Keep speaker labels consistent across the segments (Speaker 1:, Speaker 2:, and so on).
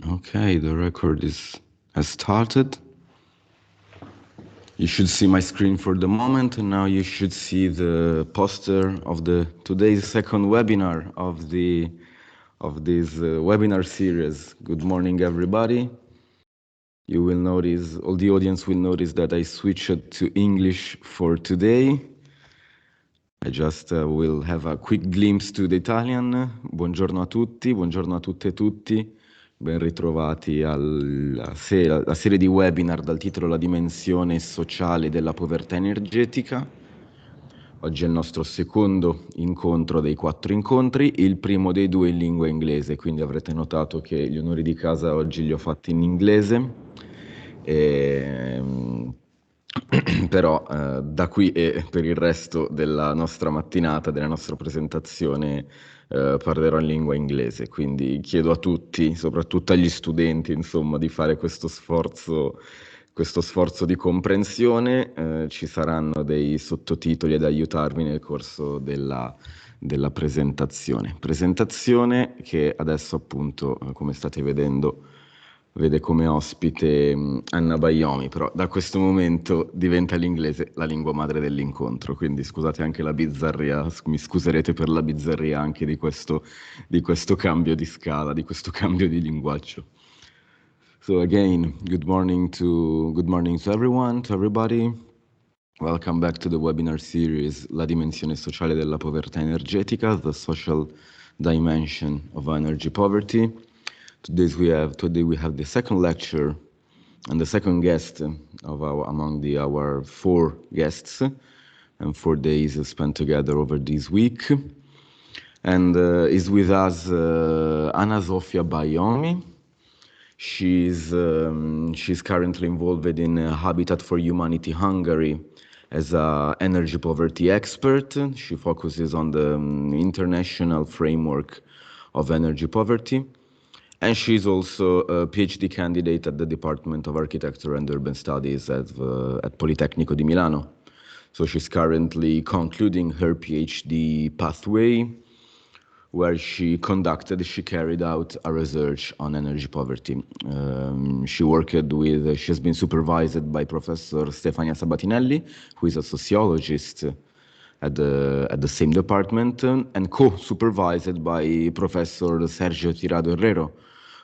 Speaker 1: Okay, the record has started. You should see my screen for the moment, and now you should see the poster of today's second webinar of this webinar series. Good morning, everybody. You will notice, all the audience will notice that I switched to English for today. I just will have a quick glimpse to the Italian. Buongiorno a tutti, buongiorno a tutte e tutti. Ben ritrovati alla serie di webinar dal titolo La dimensione sociale della povertà energetica. Oggi è il nostro secondo incontro dei 4 incontri, il primo dei 2 in lingua inglese, quindi avrete notato che gli onori di casa oggi li ho fatti in inglese. Però da qui e per il resto della nostra mattinata, della nostra presentazione, parlerò in lingua inglese, quindi chiedo a tutti, soprattutto agli studenti, insomma, di fare questo sforzo di comprensione. Ci saranno dei sottotitoli ad aiutarvi nel corso della presentazione. Presentazione che adesso appunto, come state vedendo, vede come ospite Anna Bajomi, però da questo momento diventa l'inglese la lingua madre dell'incontro, quindi scusate anche la bizzarria, mi scuserete per la bizzarria anche di questo cambio di scala, di questo cambio di linguaggio. So again, good morning to everyone, to everybody. Welcome back to the webinar series La dimensione sociale della povertà energetica, the social dimension of energy poverty. Today we have the second lecture and the second guest among our 4 guests, and 4 days spent together over this week. And is with us Anna Zsofia Bajomi. She's currently involved in Habitat for Humanity Hungary as an energy poverty expert. She focuses on the international framework of energy poverty. And she's also a PhD candidate at the Department of Architecture and Urban Studies at Politecnico di Milano. So she's currently concluding her PhD pathway, where she carried out a research on energy poverty. She's been supervised by Professor Stefania Sabatinelli, who is a sociologist at the same department, and co-supervised by Professor Sergio Tirado Herrero,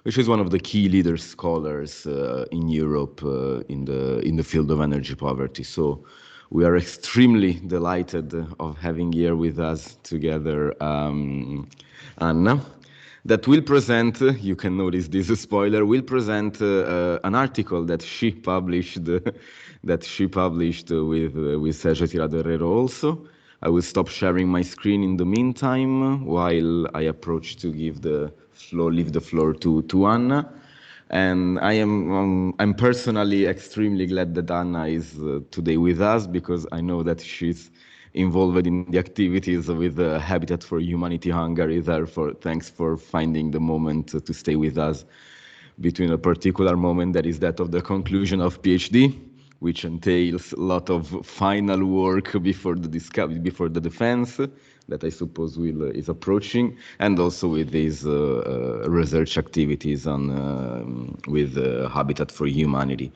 Speaker 1: which is one of the key leader scholars in Europe in the field of energy poverty. So we are extremely delighted of having here with us together Anna, that will present, you can notice this spoiler, will present an article that she published with Sergio Tirado Herrero also. I will stop sharing my screen in the meantime while I approach to leave the floor to Anna. And I'm personally extremely glad that Anna is today with us, because I know that she's involved in the activities with Habitat for Humanity Hungary. Therefore, thanks for finding the moment to stay with us between a particular moment that is that of the conclusion of PhD, which entails a lot of final work before the defense that I suppose is approaching, and also with these research activities with Habitat for Humanity.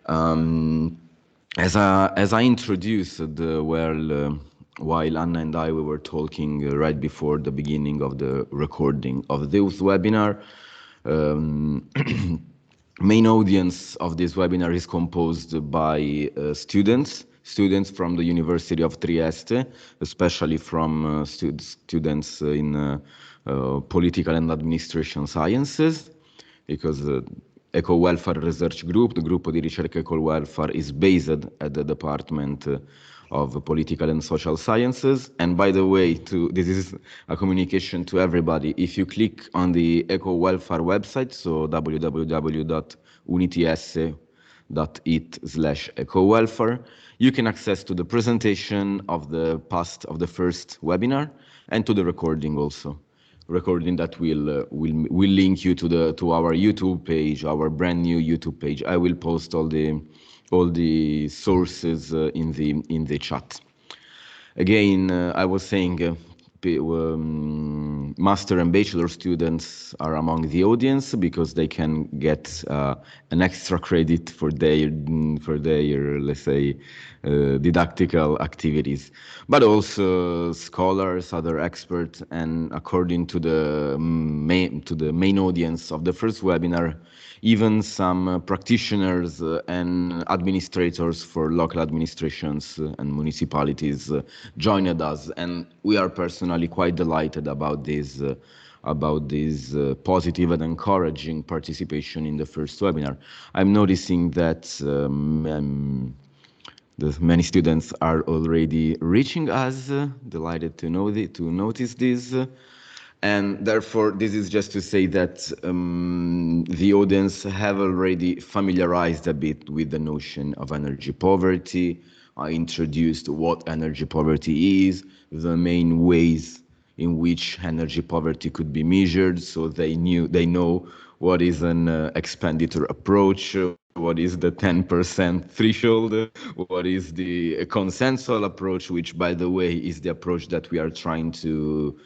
Speaker 1: As I introduced, while Anna and we were talking right before the beginning of the recording of this webinar, main audience of this webinar is composed by students from the University of Trieste, especially from students in political and administration sciences, because Eco Welfare Research Group, the Gruppo di Ricerca Eco Welfare, is based at the Department of Political and Social Sciences. And by the way, this is a communication to everybody. If you click on the Eco Welfare website, so www.units.it/eco-welfare, you can access to the presentation of the first webinar and to the recording also. Recording that will link you to our YouTube page, our brand new YouTube page. I will post all the sources in the chat. Again, I was saying master and bachelor students are among the audience because they can get an extra credit for their let's say, didactical activities, but also scholars, other experts, and according to the main audience of the first webinar, even some practitioners and administrators for local administrations and municipalities joined us, and we are personally quite delighted about this positive and encouraging participation in the first webinar. I'm noticing that many students are already reaching us, delighted to notice this. And therefore, this is just to say that the audience have already familiarized a bit with the notion of energy poverty. I introduced what energy poverty is, the main ways in which energy poverty could be measured, so they know what is an expenditure approach, what is the 10% threshold, what is the consensual approach, which, by the way, is the approach that we are trying to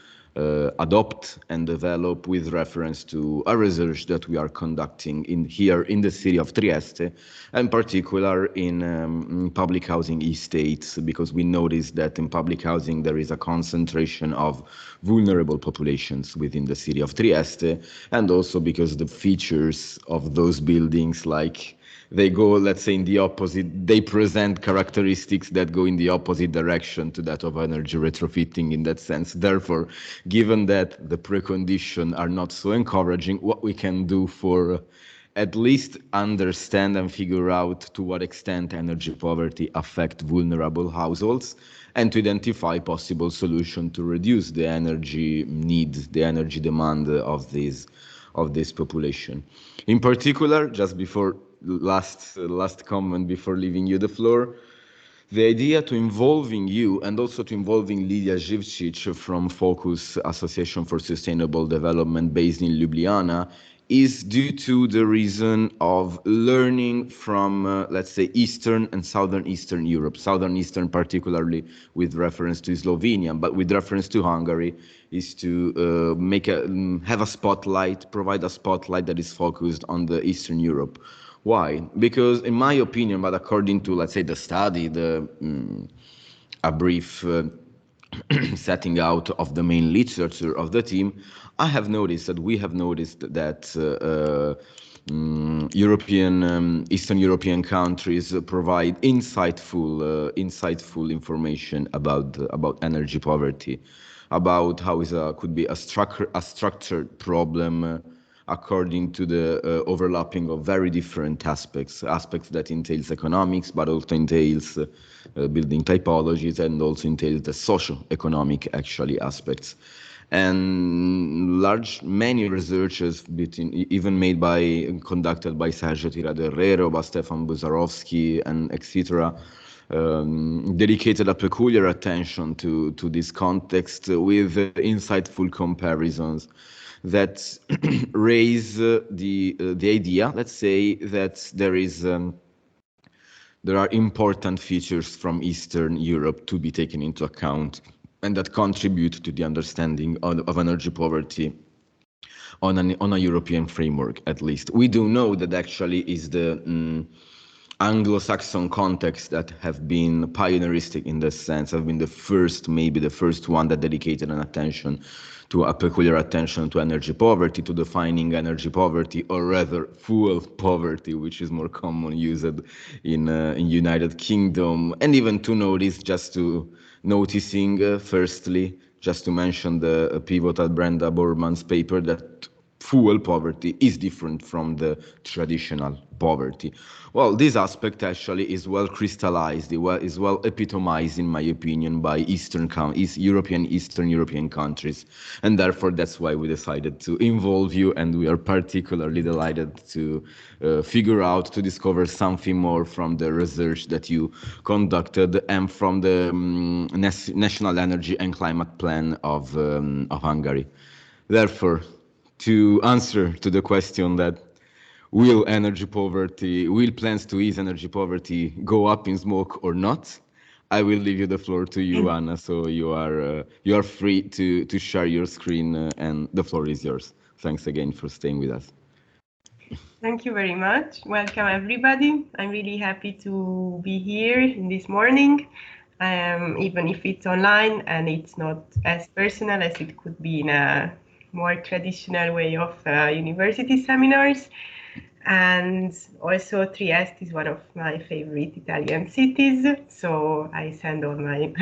Speaker 1: adopt and develop with reference to a research that we are conducting here in the city of Trieste, and particular in public housing estates, because we noticed that in public housing there is a concentration of vulnerable populations within the city of Trieste, and also because the features of those buildings, like they go, let's say, in the opposite, they present characteristics that go in the opposite direction to that of energy retrofitting in that sense. Therefore, given that the preconditions are not so encouraging, what we can do for at least understand and figure out to what extent energy poverty affect vulnerable households, and to identify possible solutions to reduce the energy need, the energy demand of this population. In particular, just before last comment before leaving you the floor, the idea to involving you and also to involving Lidia Živčić from Focus Association for Sustainable Development based in Ljubljana is due to the reason of learning from, let's say, Eastern and Southern Eastern Europe. Southern Eastern particularly with reference to Slovenia, but with reference to Hungary, is to have a spotlight, provide a spotlight that is focused on the Eastern Europe. Why? Because in my opinion, but according to, let's say, the study, a brief setting out of the main literature of the team, we have noticed that Eastern European countries provide insightful information about energy poverty, about how could be a structured problem according to the overlapping of very different aspects that entails economics, but also entails building typologies, and also entails the socio-economic actually aspects. And many researches, even conducted by Sergio Tiraderrero, by Stefan Buzarovsky, and etc., dedicated a peculiar attention to this context with insightful comparisons that raise the idea, let's say, that there are important features from Eastern Europe to be taken into account, and that contribute to the understanding of energy poverty on a European framework, at least. We do know that actually is the Anglo-Saxon context that have been pioneeristic in this sense, have been maybe the first one that dedicated a peculiar attention to energy poverty, to defining energy poverty, or rather fuel poverty, which is more common used in United Kingdom, and even to noticing firstly, just to mention the pivotal Brenda Borman's paper, that fuel poverty is different from the traditional poverty. Well, this aspect actually is well crystallized, is well epitomized, in my opinion, by Eastern European countries. And therefore, that's why we decided to involve you, and we are particularly delighted to to discover something more from the research that you conducted and from the National Energy and Climate Plan of Hungary. Therefore, to answer to the question that will plans to ease energy poverty go up in smoke or not, I will leave you the floor to you, Anna. So you are free to share your screen, and the floor is yours. Thanks again for staying with us.
Speaker 2: Thank you very much. Welcome, everybody. I'm really happy to be here this morning, even if it's online and it's not as personal as it could be in a more traditional way of university seminars. And also, Trieste is one of my favorite Italian cities, so I send all my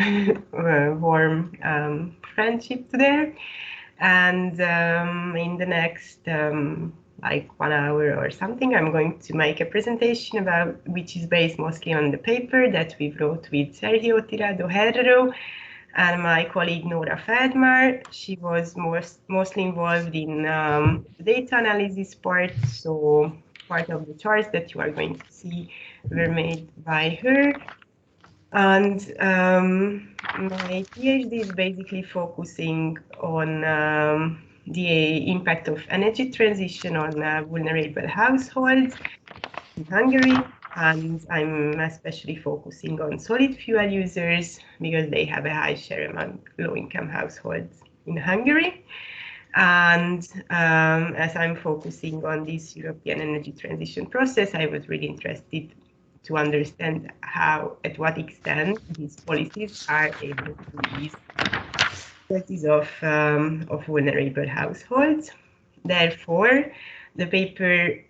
Speaker 2: warm friendship to there. And in the next like 1 hour or something, I'm going to make a presentation about which is based mostly on the paper that we wrote with Sergio Tirado Herrero and my colleague Nora Feldmar. She was mostly involved in the data analysis part, so part of the charts that you are going to see were made by her. And my PhD is basically focusing on the impact of energy transition on vulnerable households in Hungary. And I'm especially focusing on solid fuel users because they have a high share among low-income households in Hungary. And as I'm focusing on this European energy transition process, I was really interested to understand how, at what extent these policies are able to ease of vulnerable households. Therefore, the paper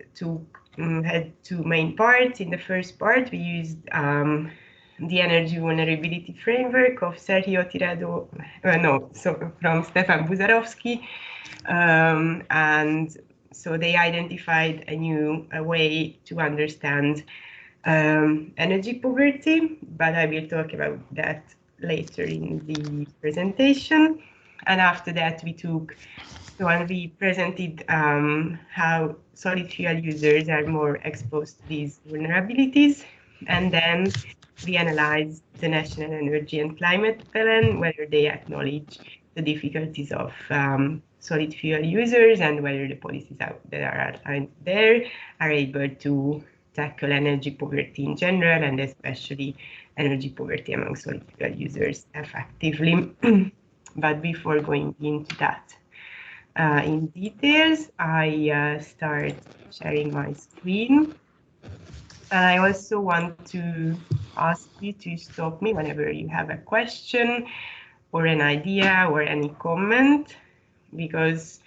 Speaker 2: had two main parts. In the first part, we used the energy vulnerability framework of Sergio Tirado, from Stefan Buzarovsky. And so they identified a new way to understand energy poverty, but I will talk about that later in the presentation. And after that, we presented how solid fuel users are more exposed to these vulnerabilities. And then we analyzed the National Energy and Climate Plan, whether they acknowledge the difficulties of solid fuel users and whether the policies that are outlined there are able to tackle energy poverty in general, and especially energy poverty among solid fuel users effectively. But before going into that in details, I start sharing my screen. And I also want to ask you to stop me whenever you have a question or an idea or any comment, because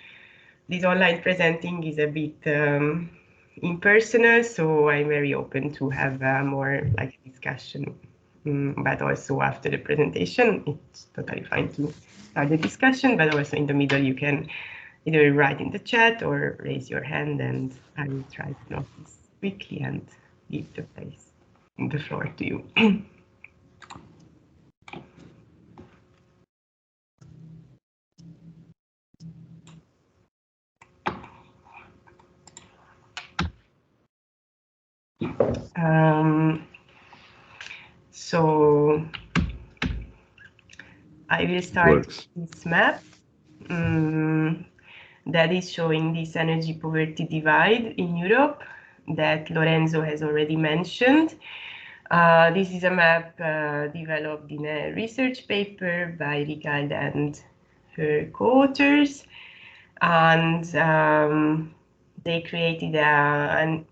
Speaker 2: this online presenting is a bit impersonal, so I'm very open to have more like a discussion. But also after the presentation, it's totally fine to start the discussion, but also in the middle you can either write in the chat or raise your hand, and I will try to notice quickly and give the floor to you. So I will start with this map that is showing this energy poverty divide in Europe that Lorenzo has already mentioned. This is a map developed in a research paper by Ricardo and her co-authors, and they created an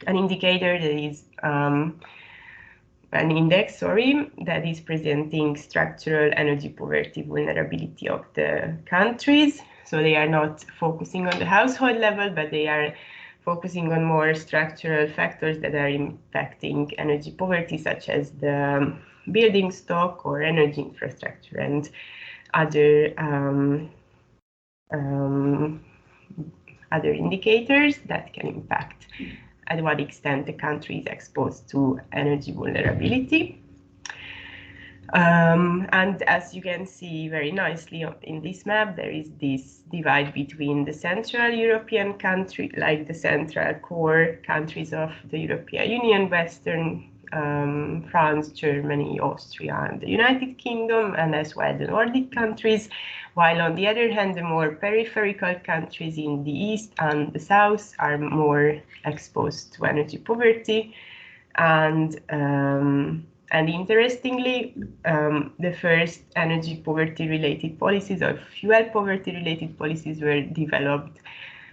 Speaker 2: indicator that is an index, that is presenting structural energy poverty vulnerability of the countries. So they are not focusing on the household level, but they are focusing on more structural factors that are impacting energy poverty, such as the building stock or energy infrastructure and other indicators that can impact at what extent the country is exposed to energy vulnerability. And as you can see very nicely in this map, there is this divide between the Central European countries, like the central core countries of the European Union, Western France, Germany, Austria, and the United Kingdom, and as well the Nordic countries, while on the other hand, the more peripheral countries in the east and the south are more exposed to energy poverty. And And interestingly, the first energy poverty-related policies or fuel poverty-related policies were developed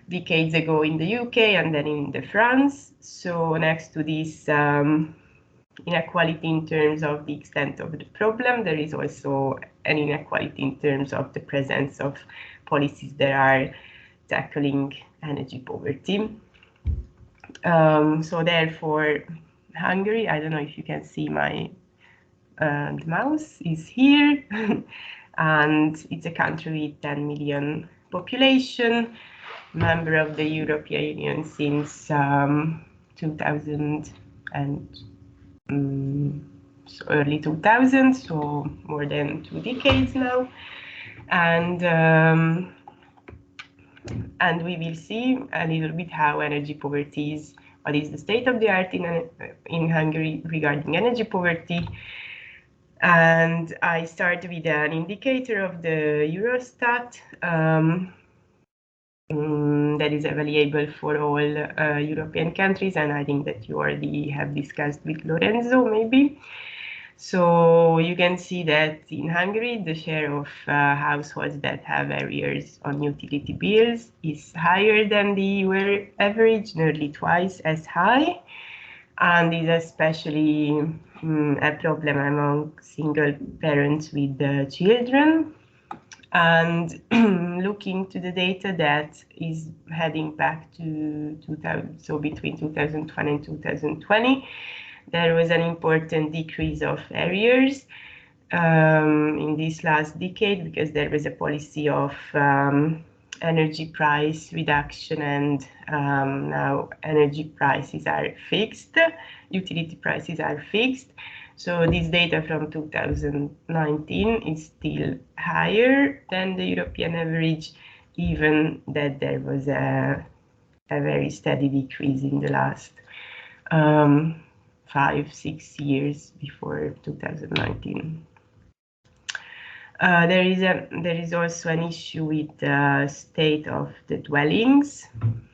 Speaker 2: decades ago in the UK and then in France. So next to this inequality in terms of the extent of the problem, there is also an inequality in terms of the presence of policies that are tackling energy poverty. So therefore, Hungary, I don't know if you can see my the mouse is here, and it's a country with 10 million population, member of the European Union since 2000 and so early 2000s, so more than 2 decades now, and we will see a little bit how energy poverty is, what is the state of the art in Hungary regarding energy poverty. And I start with an indicator of the Eurostat that is available for all European countries, and I think that you already have discussed with Lorenzo, maybe. So you can see that in Hungary, the share of households that have arrears on utility bills is higher than the EU average, nearly twice as high, and is especially a problem among single parents with children. And looking to the data that is heading back to 2000, so between 2020 and 2020, there was an important decrease of arrears in this last decade because there was a policy of energy price reduction, and now energy prices are fixed, utility prices are fixed. So this data from 2019 is still higher than the European average, even that there was a very steady decrease in the last 5-6 years before 2019. There is also an issue with the state of the dwellings.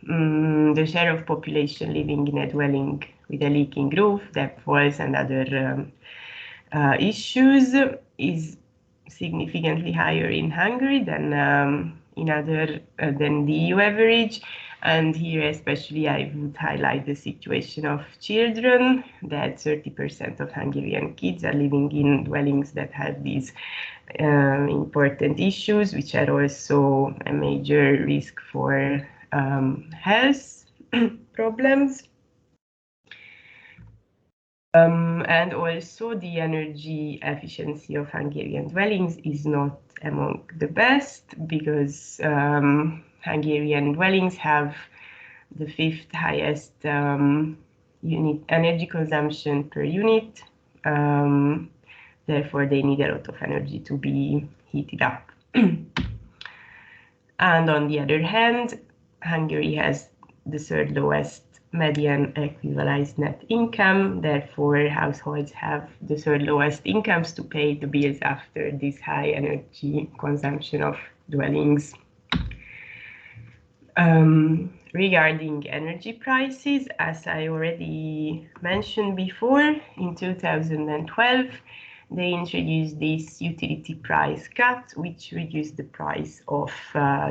Speaker 2: The share of population living in a dwelling with a leaking roof, depth walls, and other issues is significantly higher in Hungary than than the EU average. And here especially I would highlight the situation of children, that 30% of Hungarian kids are living in dwellings that have these important issues, which are also a major risk for health problems. And also the energy efficiency of Hungarian dwellings is not among the best, because Hungarian dwellings have the 5th highest unit energy consumption per unit. Therefore, they need a lot of energy to be heated up. And on the other hand, Hungary has the 3rd lowest median equivalized net income. Therefore, households have the 3rd lowest incomes to pay the bills after this high energy consumption of dwellings. Regarding energy prices, as I already mentioned before, in 2012, they introduced this utility price cut, which reduced the price of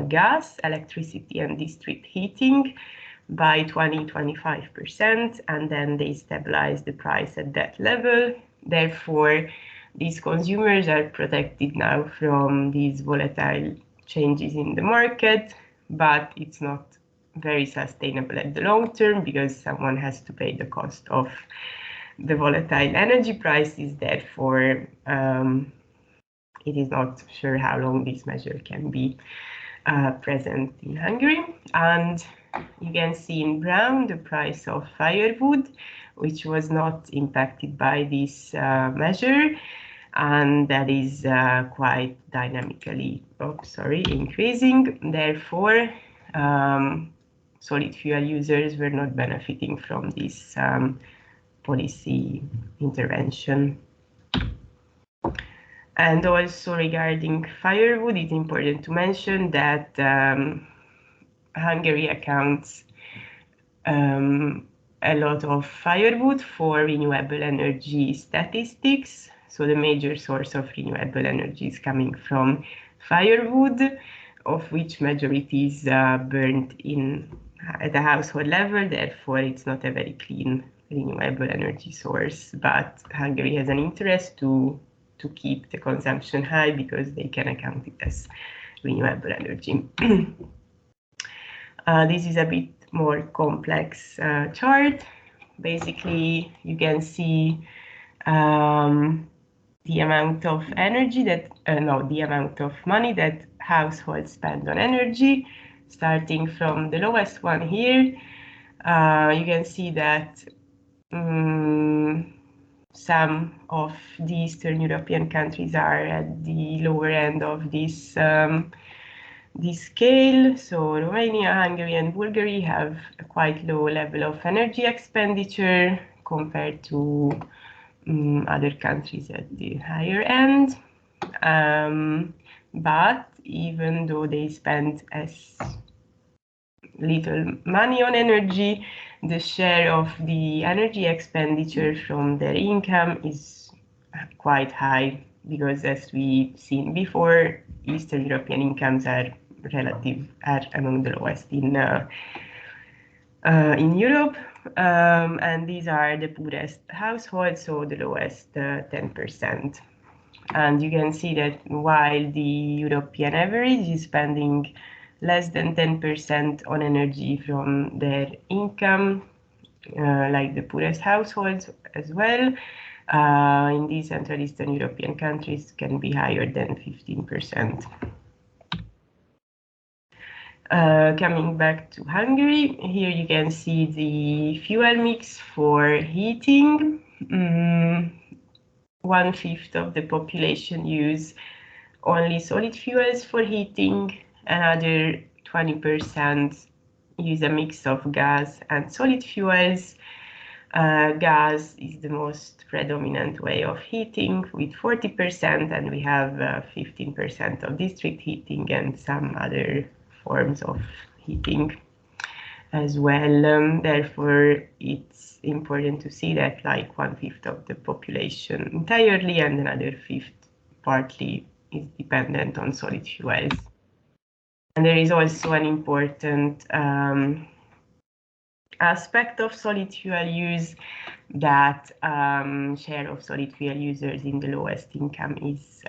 Speaker 2: gas, electricity, and district heating by 20-25%, and then they stabilized the price at that level. Therefore, these consumers are protected now from these volatile changes in the market, but it's not very sustainable at the long term because someone has to pay the cost of the volatile energy prices. Therefore, it is not sure how long this measure can be present in Hungary. And you can see in brown the price of firewood, which was not impacted by this measure, and that is quite dynamically increasing. Therefore, solid fuel users were not benefiting from this policy intervention. And also regarding firewood, it's important to mention that Hungary accounts a lot of firewood for renewable energy statistics. So the major source of renewable energy is coming from firewood, of which majority is burnt at the household level. Therefore, it's not a very clean renewable energy source. But Hungary has an interest to keep the consumption high because they can account it as renewable energy. This is a bit more complex chart. Basically, you can see the amount of energy the amount of money that households spend on energy, starting from the lowest one here. You can see that some of the Eastern European countries are at the lower end of this scale. So Romania, Hungary, and Bulgaria have a quite low level of energy expenditure compared to other countries at the higher end. But even though they spend as little money on energy, the share of the energy expenditure from their income is quite high, because as we've seen before, Eastern European incomes are among the lowest in Europe, and these are the poorest households, so the lowest 10%. And you can see that while the European average is spending less than 10% on energy from their income, like the poorest households as well, in these Central Eastern European countries can be higher than 15%. Coming back to Hungary, here you can see the fuel mix for heating. 1/5 of the population use only solid fuels for heating. Another 20% use a mix of gas and solid fuels. Gas is the most predominant way of heating with 40%, and we have 15% of district heating and some other forms of heating as well. Therefore, it's important to see that like 1/5 of the population entirely and another 1/5 partly is dependent on solid fuels. And there is also an important aspect of solid fuel use, that share of solid fuel users in the lowest income is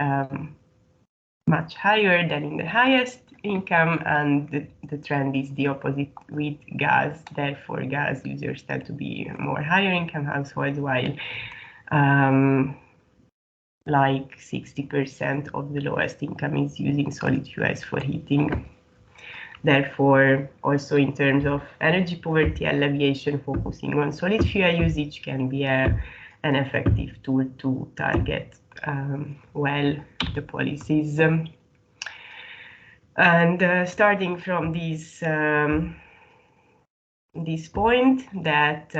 Speaker 2: much higher than in the highest income, and the trend is the opposite with gas. Therefore, gas users tend to be more higher income households, while like 60% of the lowest income is using solid fuels for heating. Therefore, also in terms of energy poverty alleviation, focusing on solid fuel usage can be an effective tool to target well the policies. And starting from this point that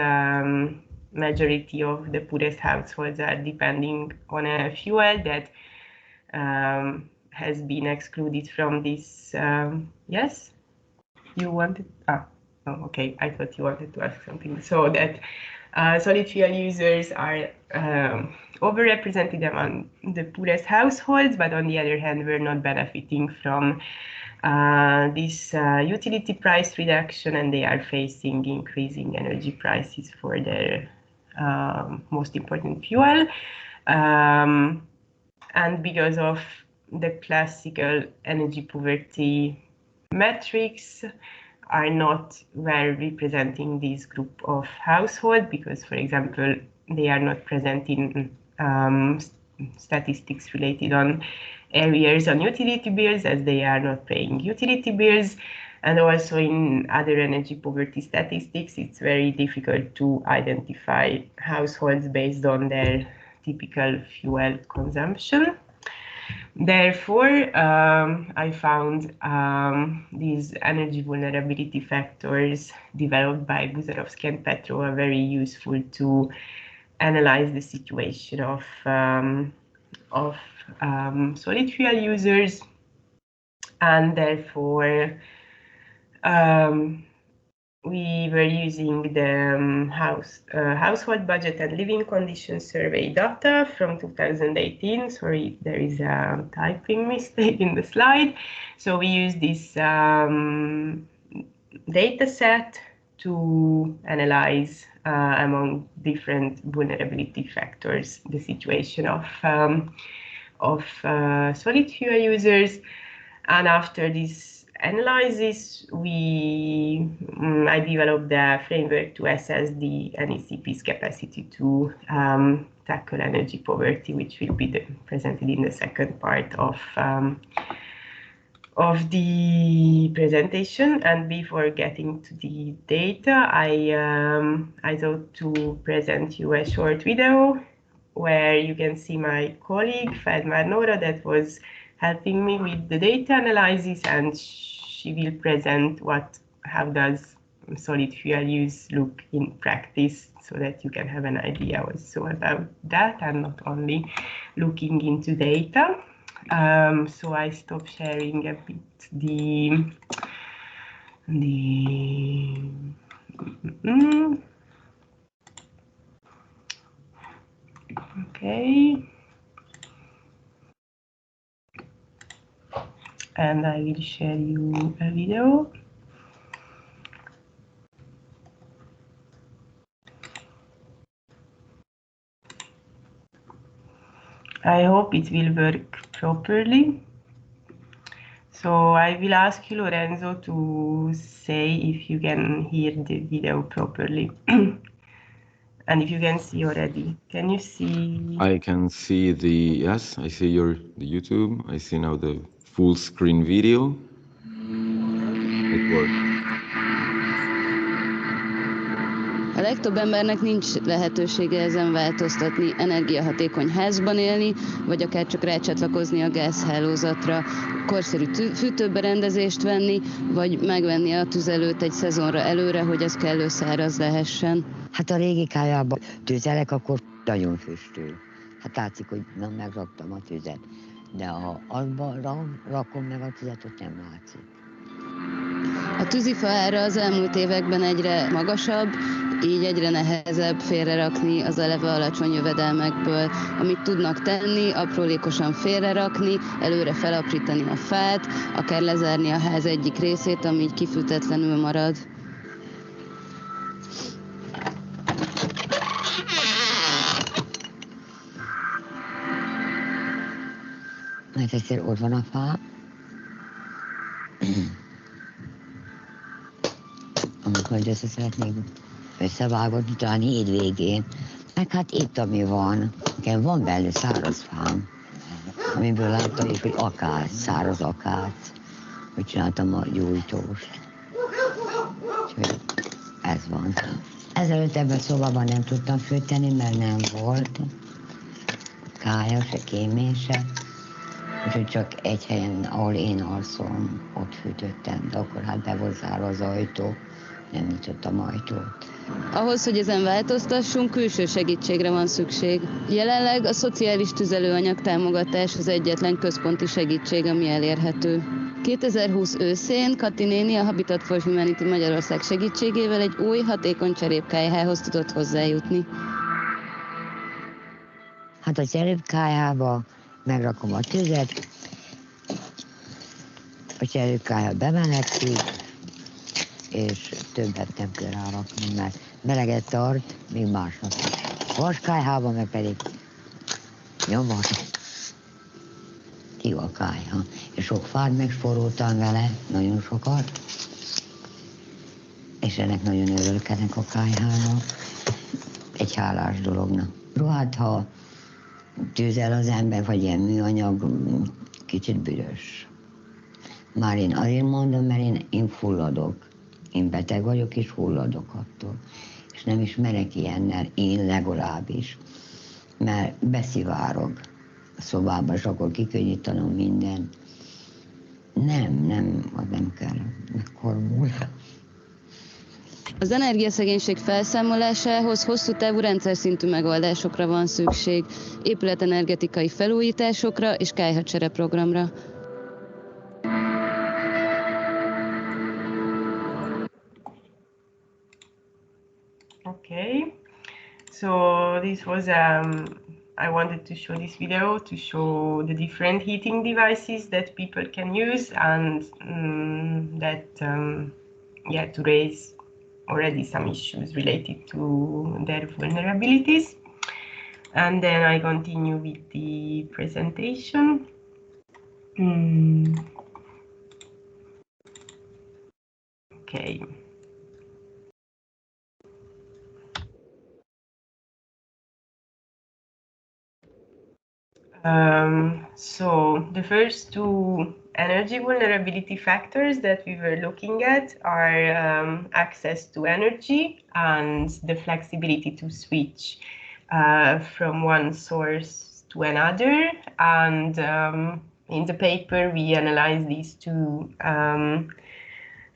Speaker 2: majority of the poorest households are depending on a fuel that has been excluded from this. Yes, you wanted? Oh, okay. I thought you wanted to ask something. So that solid fuel users are overrepresented among the poorest households, but on the other hand, we're not benefiting from this utility price reduction, and they are facing increasing energy prices for their most important fuel. And because of the classical energy poverty metrics are not well representing this group of households, because, for example, they are not present in statistics related on arrears on utility bills, as they are not paying utility bills. And also in other energy poverty statistics, it's very difficult to identify households based on their typical fuel consumption. Therefore, I found these energy vulnerability factors developed by Buzarovsky and Petrova very useful to analyze the situation of solid fuel users, and therefore we were using the household budget and living conditions survey data from 2018. Sorry, there is a typing mistake in the slide. So we use this data set to analyze among different vulnerability factors the situation of solid fuel users. And after this analysis, I developed a framework to assess the NECP's capacity to tackle energy poverty, which will be presented in the second part of the presentation. And before getting to the data, I thought to present you a short video where you can see my colleague Feldmar Nora that was helping me with the data analysis, and she will present how does solid fuel use look in practice, so that you can have an idea also about that and not only looking into data. So I stop sharing a bit okay. And I will share you a video. I hope it will work properly. So I will ask you, Lorenzo, to say if you can hear the video properly. And if you can see already. Can you see?
Speaker 1: I can see yes, I see the YouTube. I see now the full screen video. It works.
Speaker 3: A legtöbb embernek nincs lehetősége ezen változtatni, energiahatékony házban élni, vagy akár csak rácsatlakozni a gázhálózatra, korszerű fűtőberendezést venni, vagy megvenni a tüzelőt egy szezonra előre, hogy az kellő száraz lehessen.
Speaker 4: Hát a régi kályában tüzelek, akkor nagyon füstül. Hát látszik, hogy nem megraktam a tüzet. De ha azban rakom meg a tüzet, ott nem látszik.
Speaker 3: A tűzifa ára az elmúlt években egyre magasabb, így egyre nehezebb félrerakni az eleve alacsony jövedelmekből. Amit tudnak tenni, aprólékosan félrerakni, előre felaprítani a fát, akár lezárni a ház egyik részét, ami így kifűtetlenül marad.
Speaker 4: Mert egyszer ott van a fa, amikor össze szeretnék összevágni, talán híd végén. Meg hát itt, ami van, nekem van belőle száraz fám, amiből láttam is, hogy akác, száraz akác, hogy csináltam a gyújtóst. Úgyhogy ez van. Ezelőtt ebben a szobában nem tudtam fűteni, mert nem volt kálya, se kémése. Úgyhogy csak egy helyen, ahol én alszom, ott fűtöttem, de akkor hát be volt zárva az ajtó, nem nyitottam ajtót.
Speaker 3: Ahhoz, hogy ezen változtassunk, külső segítségre van szükség. Jelenleg a szociális tüzelőanyag támogatás az egyetlen központi segítség, ami elérhető. 2020 őszén Kati néni a Habitat for Humanity Magyarország segítségével egy új, hatékony cserépkályhához tudott hozzájutni.
Speaker 4: Hát a cserépkályhába megrakom a tüzet, a cserépkályha bemelegszik, és többet nem kell rárakni, mert meleget tart, még másnap. Vaskályhában meg pedig nyomod, jó a kályha. És sok fát megspóroltam vele, nagyon sokat, és ennek nagyon örülök ennek a kályhának, egy hálás dolognak. Hát ha tűzel az ember, vagy ilyen műanyag, kicsit büdös. Már én azért mondom, mert én fulladok. Én beteg vagyok, és fulladok attól. És nem is merek ilyennel, én legalábbis. Mert beszivárog a szobába, és akkor kikönnyítanom minden. Nem, az nem kell, megkormul.
Speaker 3: Az energiaszegénység felszámolásához hosszú távú rendszer szintű megoldásokra van szükség, épületenergetikai felújításokra és kályhacsere programra.
Speaker 2: So this was I wanted to show this video to show the different heating devices that people can use, and to raise already some issues related to their vulnerabilities. And then I continue with the presentation. Okay. So the first two energy vulnerability factors that we were looking at are access to energy and the flexibility to switch from one source to another. And in the paper, we analyzed these two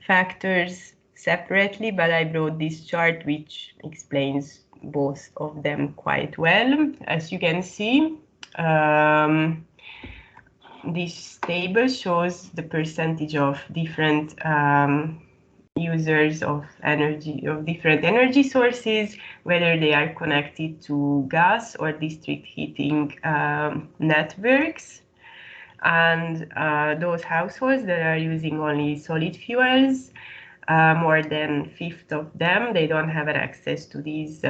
Speaker 2: factors separately, but I brought this chart which explains both of them quite well. As you can see, this table shows the percentage of different users of energy, of different energy sources, whether they are connected to gas or district heating networks. And those households that are using only solid fuels, more than 1/5 of them, they don't have an access to these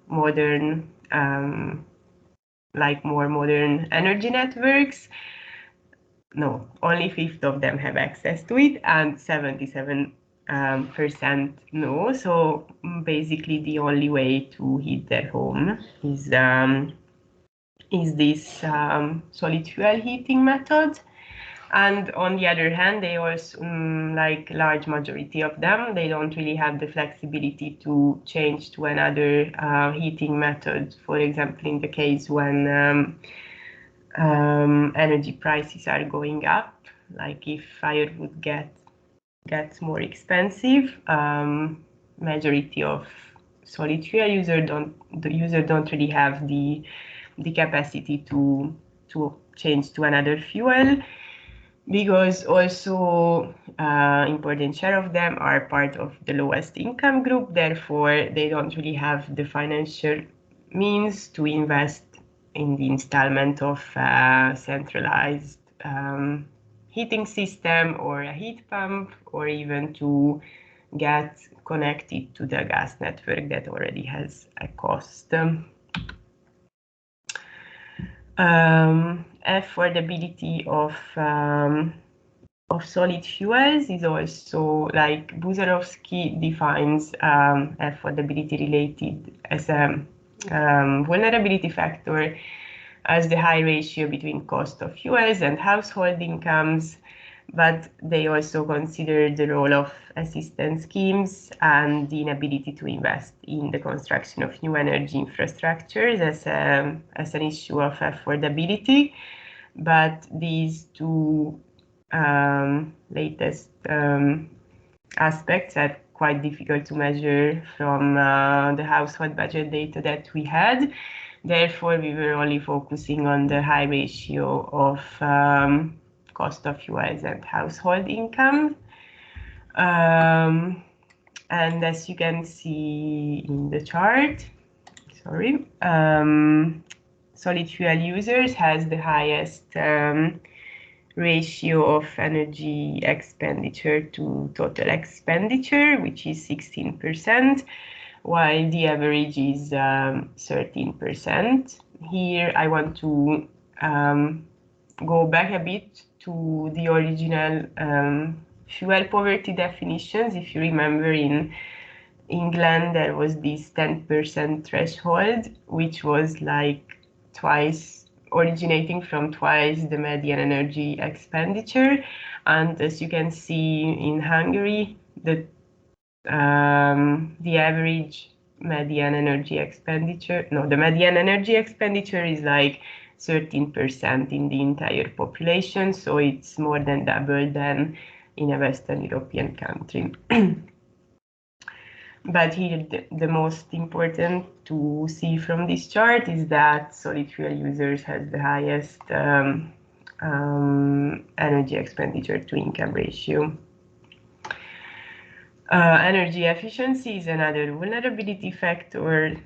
Speaker 2: modern more modern energy networks. No, only 1/5 of them have access to it, and 77% no. So basically, the only way to heat their home is this solid fuel heating method. And on the other hand, they also, large majority of them, they don't really have the flexibility to change to another heating method. For example, in the case when energy prices are going up, like if firewood gets more expensive, majority of solid fuel users don't really have the capacity to change to another fuel, because also important share of them are part of the lowest income group. Therefore, they don't really have the financial means to invest in the installment of a centralized heating system or a heat pump, or even to get connected to the gas network that already has a cost. Affordability of solid fuels is also, like Buzarowski defines affordability related as a vulnerability factor as the high ratio between cost of fuels and household incomes, but they also consider the role of assistance schemes and the inability to invest in the construction of new energy infrastructures as an issue of affordability. But these two latest aspects are quite difficult to measure from the household budget data that we had. Therefore, we were only focusing on the high ratio of cost of fuels and household income. And as you can see in the chart, solid fuel users has the highest ratio of energy expenditure to total expenditure, which is 16%, while the average is 13%. Here, I want to go back a bit to the original fuel poverty definitions. If you remember, in England, there was this 10% threshold, which was like originating from twice the median energy expenditure. And as you can see in Hungary, the average median energy expenditure, the median energy expenditure is like 13% in the entire population. So it's more than double than in a Western European country. But here, the most important to see from this chart is that solid fuel users has the highest energy expenditure to income ratio. Energy efficiency is another vulnerability factor.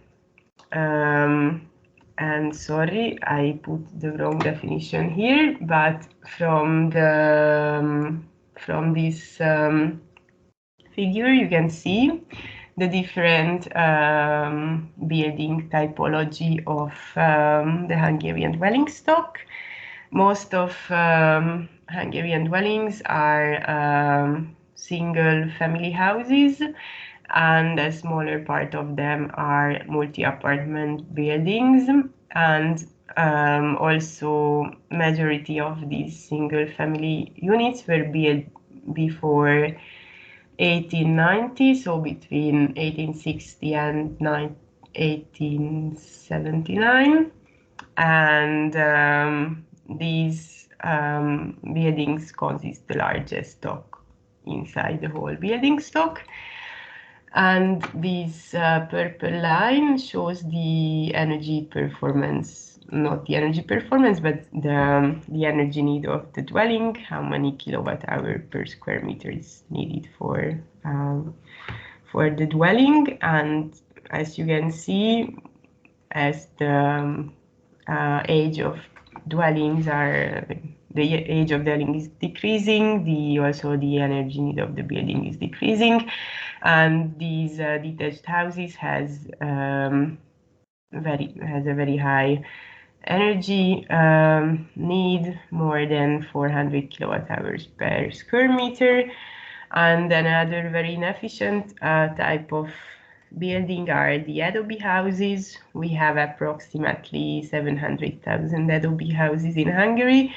Speaker 2: And sorry, I put the wrong definition here, but from this figure you can see the different building typology of the Hungarian dwelling stock. Most of Hungarian dwellings are single family houses, and a smaller part of them are multi-apartment buildings, and also majority of these single family units were built before 1890, so between 1860 and 1879, and these buildings consist the largest stock inside the whole building stock. And this purple line shows the energy performance, not the energy performance, but the energy need of the dwelling, how many kilowatt-hour per square meter is needed for the dwelling. And as you can see, as the age of dwellings is decreasing, also the energy need of the building is decreasing, and these detached houses has a very high energy need, more than 400 kilowatt hours per square meter. And another very inefficient type of building are the Adobe houses. We have approximately 700,000 Adobe houses in Hungary,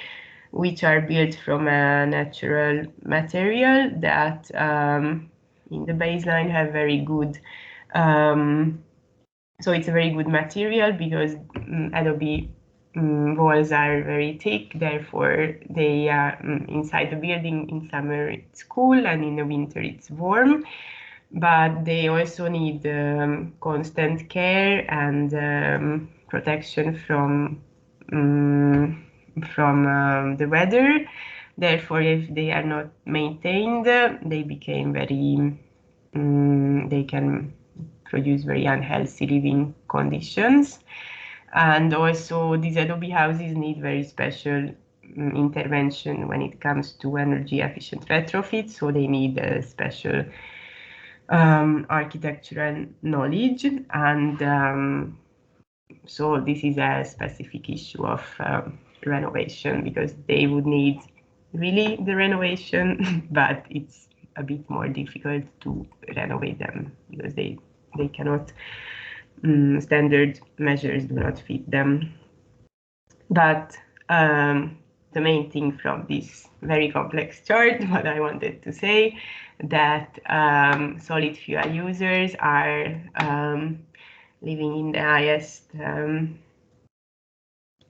Speaker 2: which are built from a natural material that in the baseline have very good, so it's a very good material because Adobe walls are very thick, therefore they are inside the building. In summer it's cool and in the winter it's warm, but they also need constant care and protection from the weather. Therefore, if they are not maintained, they became very, they can produce very unhealthy living conditions. And also these Adobe houses need very special intervention when it comes to energy efficient retrofit, so they need a special architectural knowledge, and so this is a specific issue of renovation, because they would need really the renovation, but it's a bit more difficult to renovate them because they cannot, standard measures do not fit them. But the main thing from this very complex chart, what I wanted to say, that solid fuel users are living in the highest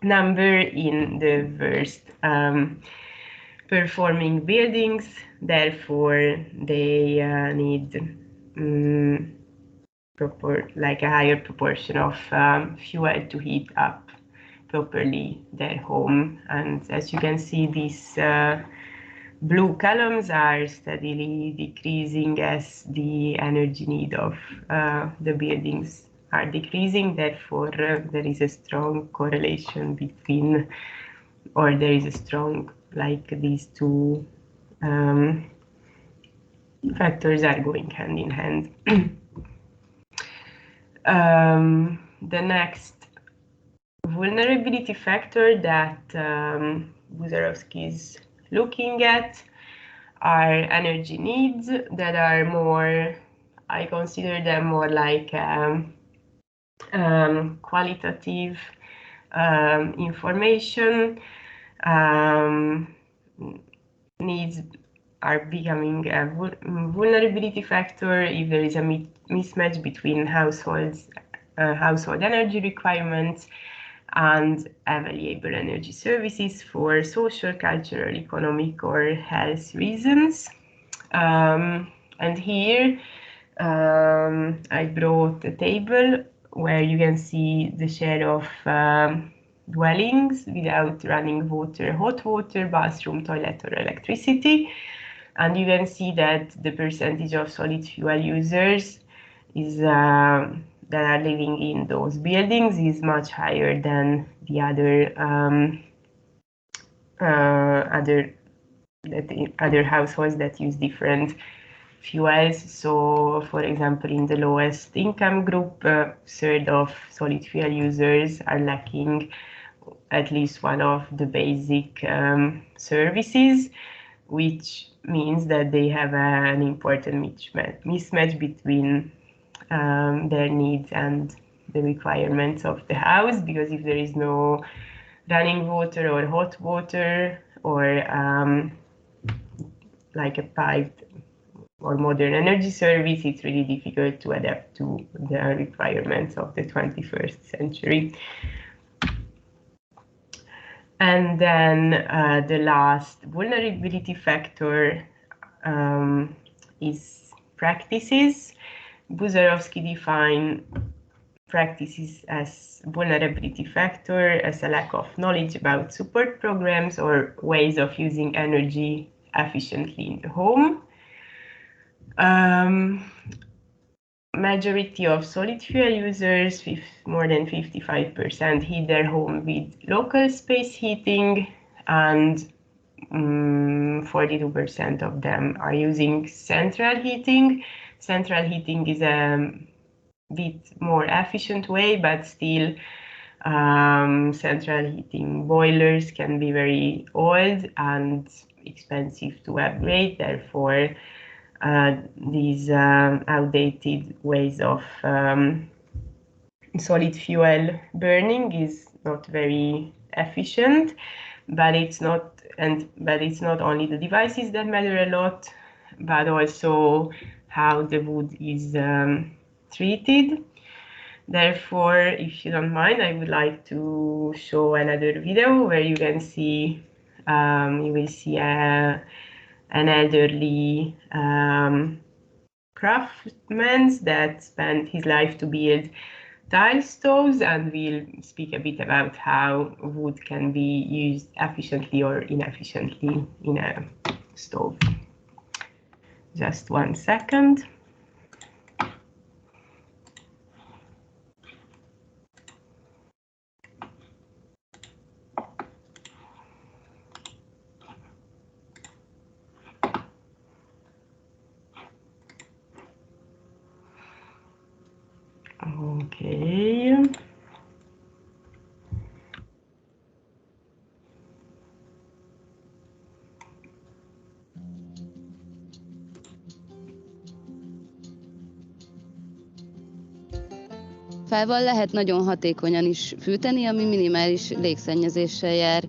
Speaker 2: number in the worst performing buildings. Therefore, they need a higher proportion of fuel to heat up properly their home. And as you can see, these blue columns are steadily decreasing as the energy need of the buildings are decreasing. Therefore, there is a strong correlation between, or there is a strong, these two factors are going hand in hand. The next vulnerability factor that Buzarowski is looking at are energy needs that are more, I consider them more like qualitative information. Needs are becoming a vulnerability factor if there is a mismatch between household energy requirements and available energy services for social, cultural, economic, or health reasons. And here I brought a table where you can see the share of dwellings without running water, hot water, bathroom, toilet, or electricity. And you can see that the percentage of solid fuel users is that are living in those buildings is much higher than the other households that use different fuels. So, for example, in the lowest income group, a third of solid fuel users are lacking at least one of the basic services, which means that they have an important mismatch between their needs and the requirements of the house, because if there is no running water or hot water or like a piped or modern energy service, it's really difficult to adapt to the requirements of the 21st century. And then the last vulnerability factor is practices. Buzarowski defined practices as vulnerability factor as a lack of knowledge about support programs or ways of using energy efficiently in the home. Majority of solid fuel users, more than 55%, heat their home with local space heating, and 42% of them are using central heating. Central heating is a bit more efficient way, but still central heating boilers can be very old and expensive to upgrade. Therefore, these outdated ways of solid fuel burning is not very efficient. But it's not only the devices that matter a lot, but also how the wood is treated. Therefore, if you don't mind, I would like to show another video where you can see you will see an elderly craftsman that spent his life to build tile stoves, and we'll speak a bit about how wood can be used efficiently or inefficiently in a stove. Just 1 second. Okay.
Speaker 3: Fával lehet nagyon hatékonyan is fűteni, ami minimális légszennyezéssel jár.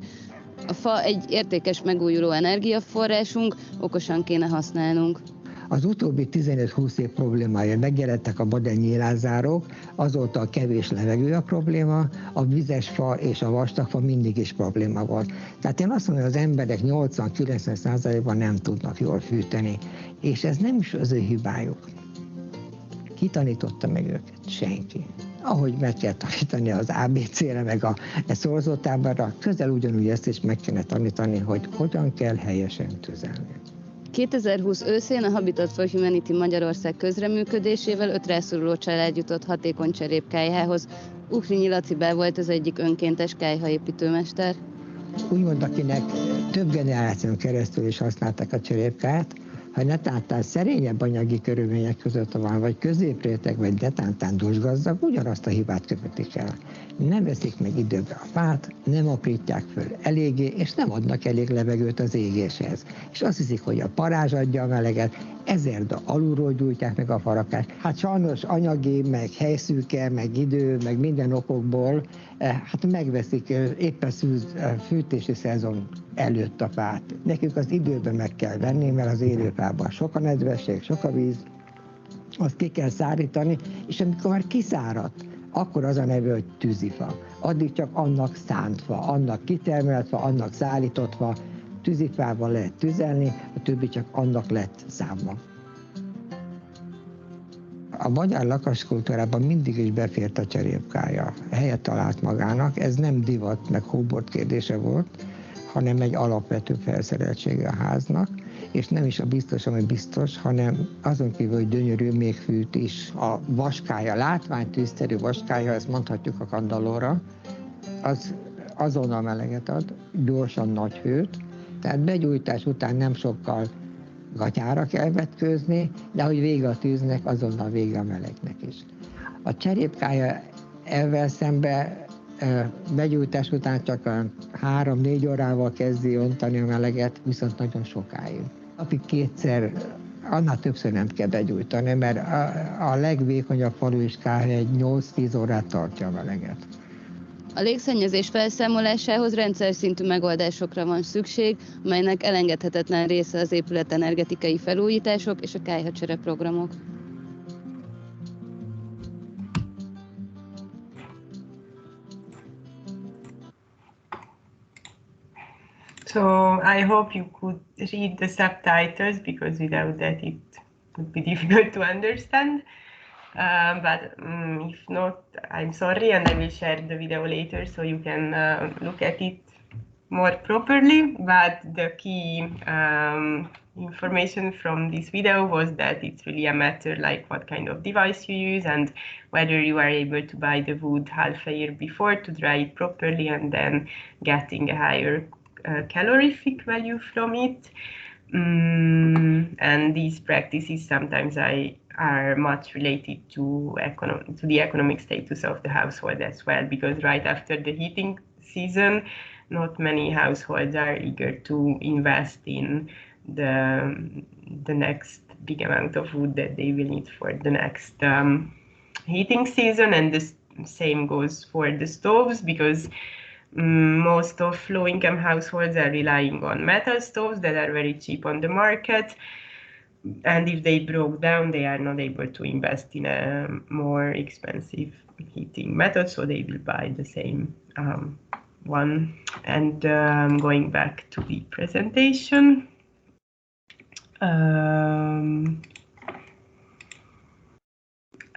Speaker 3: A fa egy értékes megújuló energiaforrásunk, okosan kéne használnunk.
Speaker 5: Az utóbbi 15-20 év problémája megjelentek a modern nyílászárók, azóta a kevés levegő a probléma, a vizes fa és a vastag fa mindig is probléma volt. Tehát én azt mondom, hogy az emberek 80-90%-ban nem tudnak jól fűteni, és ez nem is az ő hibájuk. Ki tanította meg őket? Senki. Ahogy meg kell tanítani az ABC-re, meg a szorzótáblára, közel ugyanúgy ezt is meg kéne tanítani, hogy hogyan kell helyesen tüzelni.
Speaker 3: 2020 őszén a Habitat for Humanity Magyarország közreműködésével 5 rászoruló család jutott hatékony cserépkályhához. Ukrinyi Laci volt az egyik önkéntes kályhaépítőmester.
Speaker 5: Úgymond, akinek több generáción keresztül is használták a cserépkályát, ha netántán szerényebb anyagi körülmények között van, vagy középréteg, vagy netántán dúsgazdag, ugyanazt a hibát követik el. Nem veszik meg időbe a fát, nem aprítják föl eléggé, és nem adnak elég levegőt az égéshez. És azt hiszik, hogy a parázs adja a meleget, ezért alulról gyújtják meg a farakást. Hát sajnos anyagi, meg helyszűke, meg idő, meg minden okokból, hát megveszik éppen fűtési szezon előtt a fát. Nekünk az időben meg kell venni, mert az élőfában sok a nedvesség, sok a víz, azt ki kell szárítani, és amikor már kiszáradt, akkor az a neve, hogy tűzifa. Addig csak annak szánt fa, annak kitermelt fa, annak szállított fa, tűzifával lehet tüzelni, a többi csak annak lett számva. A magyar lakáskultúrában mindig is befért a cserépkálya. Helyet talált magának, ez nem divat, meg hóbort kérdése volt, hanem egy alapvető felszereltsége a háznak, és nem is a biztos, ami biztos, hanem azon kívül, hogy gyönyörű, még fűt is. A vaskája, látványtűzterű vaskája, ezt mondhatjuk a kandallóra, az azonnal meleget ad, gyorsan nagy hőt, tehát begyújtás után nem sokkal gatyára kell vetkőzni, de hogy vége a tűznek, azonnal vége a melegnek is. A cserépkája ezzel szemben begyújtás után csak 3-4 órával kezdi öntani a meleget, viszont nagyon sokáig. Napi 2-szer, annál többször nem kell begyújtani, mert a legvékonyabb faluiskája egy 8-10 órát tartja a meleget.
Speaker 3: A légszennyezés felszámolásához rendszer szintű megoldásokra van szükség, amelynek elengedhetetlen része az épület energetikai felújítások és a kályhacsere programok.
Speaker 2: So I hope you could read the subtitles, because without that it would be difficult to understand. But if not, I'm sorry, and I will share the video later so you can look at it more properly. But the key information from this video was that it's really a matter like what kind of device you use and whether you are able to buy the wood half a year before to dry it properly and then getting a higher calorific value from it. And these practices sometimes are much related to the economic status of the household as well, because right after the heating season, not many households are eager to invest in the next big amount of wood that they will need for the next heating season. And the same goes for the stoves, because most of low-income households are relying on metal stoves that are very cheap on the market. And if they broke down, they are not able to invest in a more expensive heating method, so they will buy the same one. And going back to the presentation. I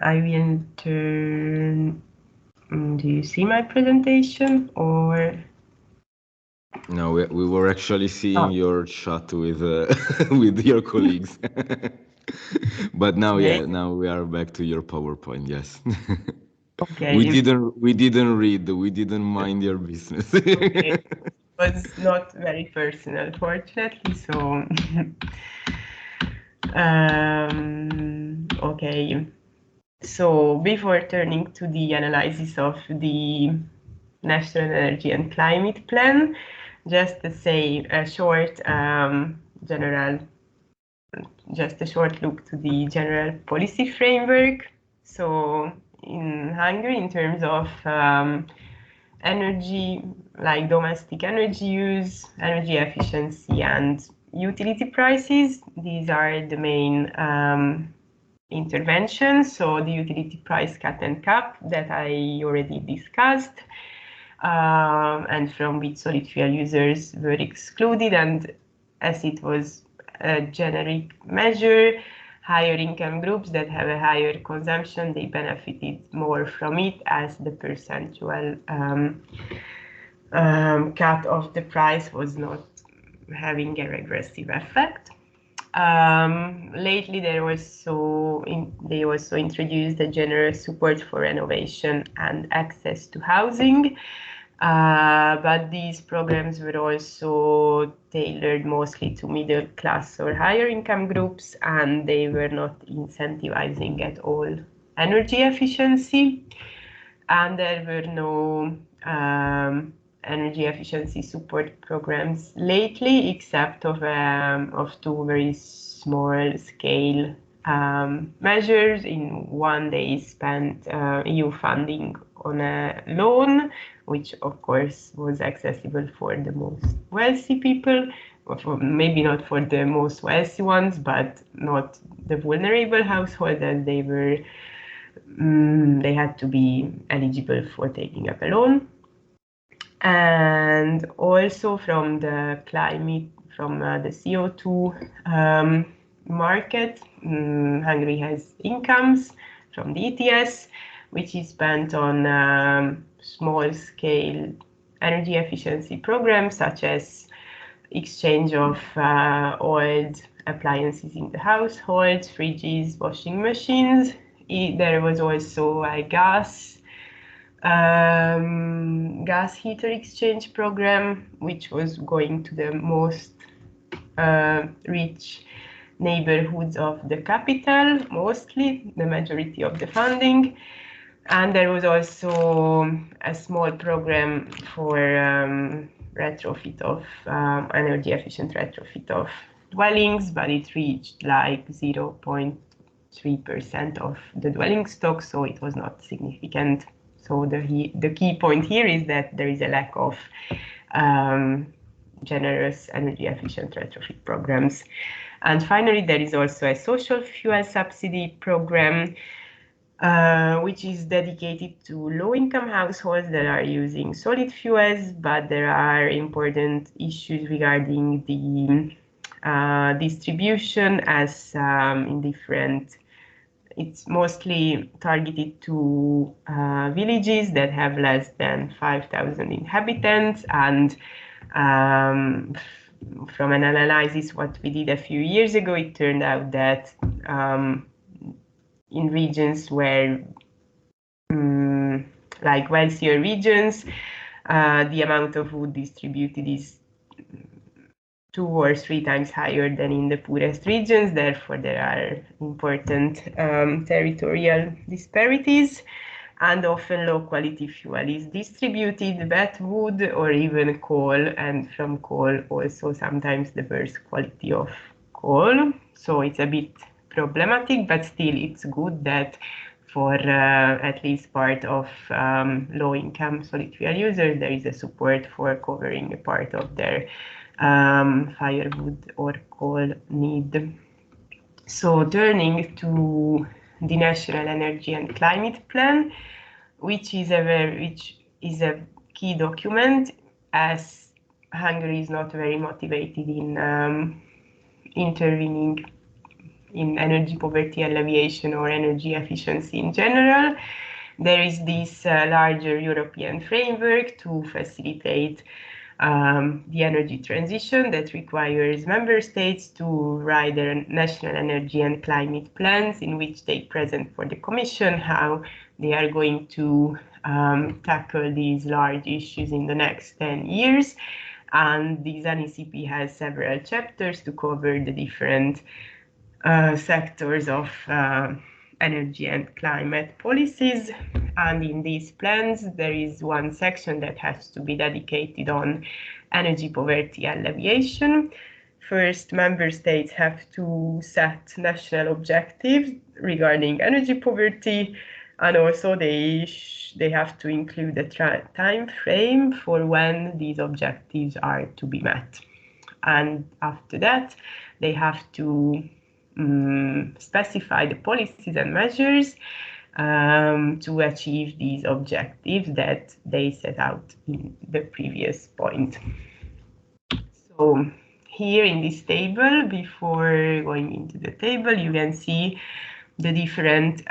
Speaker 2: will turn. Do you see my presentation or?
Speaker 1: No, we were actually seeing your chat with with your colleagues. But now,
Speaker 2: Okay.
Speaker 1: yeah, now we are back to your PowerPoint. Yes.
Speaker 2: Okay.
Speaker 1: We didn't read. We didn't mind your business.
Speaker 2: Okay. It was not very personal, fortunately. So, okay. So before turning to the analysis of the National Energy and Climate Plan, just to say a short short look to the general policy framework. So in Hungary, in terms of energy, like domestic energy use, energy efficiency, and utility prices, these are the main interventions. So the utility price cut and cap that I already discussed, and from which solid fuel users were excluded. And as it was a generic measure, higher income groups that have a higher consumption, they benefited more from it, as the percentual cut of the price was not having a regressive effect. Lately, they also introduced a general support for renovation and access to housing, but these programs were also tailored mostly to middle class or higher income groups, and they were not incentivizing at all energy efficiency, and there were no energy efficiency support programs lately, except of two very small scale measures. In one, they spent EU funding on a loan, which of course was accessible for the most wealthy people, or maybe not for the most wealthy ones, but not the vulnerable households, as they had to be eligible for taking up a loan. And also from the climate, from the CO2 market, Hungary has incomes from the ETS, which is spent on small-scale energy efficiency programs, such as exchange of old appliances in the household, fridges, washing machines. There was also a gas heater exchange program, which was going to the most rich neighborhoods of the capital, mostly, the majority of the funding. And there was also a small program for retrofit of energy efficient retrofit of dwellings, but it reached like 0.3% of the dwelling stock, so it was not significant. So the key point here is that there is a lack of generous energy efficient retrofit programs. And finally, there is also a social fuel subsidy program, which is dedicated to low-income households that are using solid fuels, but there are important issues regarding the distribution, as in different. It's mostly targeted to villages that have less than 5,000 inhabitants, and from an analysis what we did a few years ago, it turned out that in regions where, like wealthier regions, the amount of wood distributed is 2 or 3 times higher than in the poorest regions. Therefore, there are important territorial disparities, and often low quality fuel is distributed, wet wood or even coal, and from coal also sometimes the worst quality of coal. So it's a bit problematic, but still it's good that for at least part of low-income solid fuel users, there is a support for covering a part of their firewood or coal need. So turning to the National Energy and Climate Plan, which is a key document, as Hungary is not very motivated in intervening in energy poverty alleviation or energy efficiency in general. There is this larger European framework to facilitate the energy transition that requires member states to write their national energy and climate plans, in which they present for the Commission how they are going to tackle these large issues in the next 10 years. And the NECP has several chapters to cover the different sectors of energy and climate policies. And in these plans, there is one section that has to be dedicated on energy poverty alleviation. First, member states have to set national objectives regarding energy poverty, and also they have to include a time frame for when these objectives are to be met. And after that, they have to specify the policies and measures to achieve these objectives that they set out in the previous point. So here in this table, before going into the table, you can see the different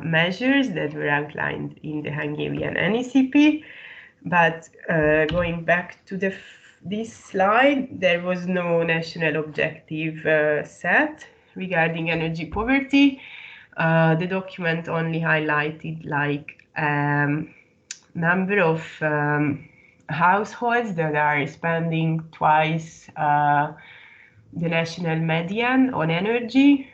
Speaker 2: measures that were outlined in the Hungarian NECP. But going back to this slide, there was no national objective set regarding energy poverty. The document only highlighted like number of households that are spending twice the national median on energy,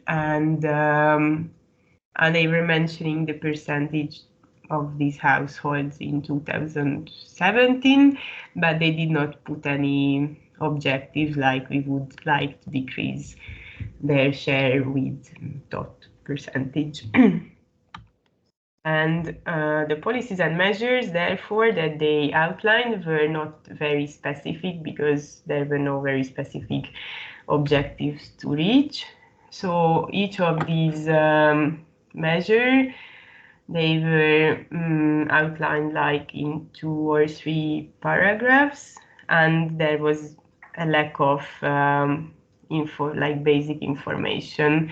Speaker 2: and they were mentioning the percentage of these households in 2017, but they did not put any objectives like we would like to decrease their share with dot percentage. And the policies and measures, therefore, that they outlined were not very specific, because there were no very specific objectives to reach. So each of these measures, they were outlined like in 2 or 3 paragraphs, and there was a lack of basic information.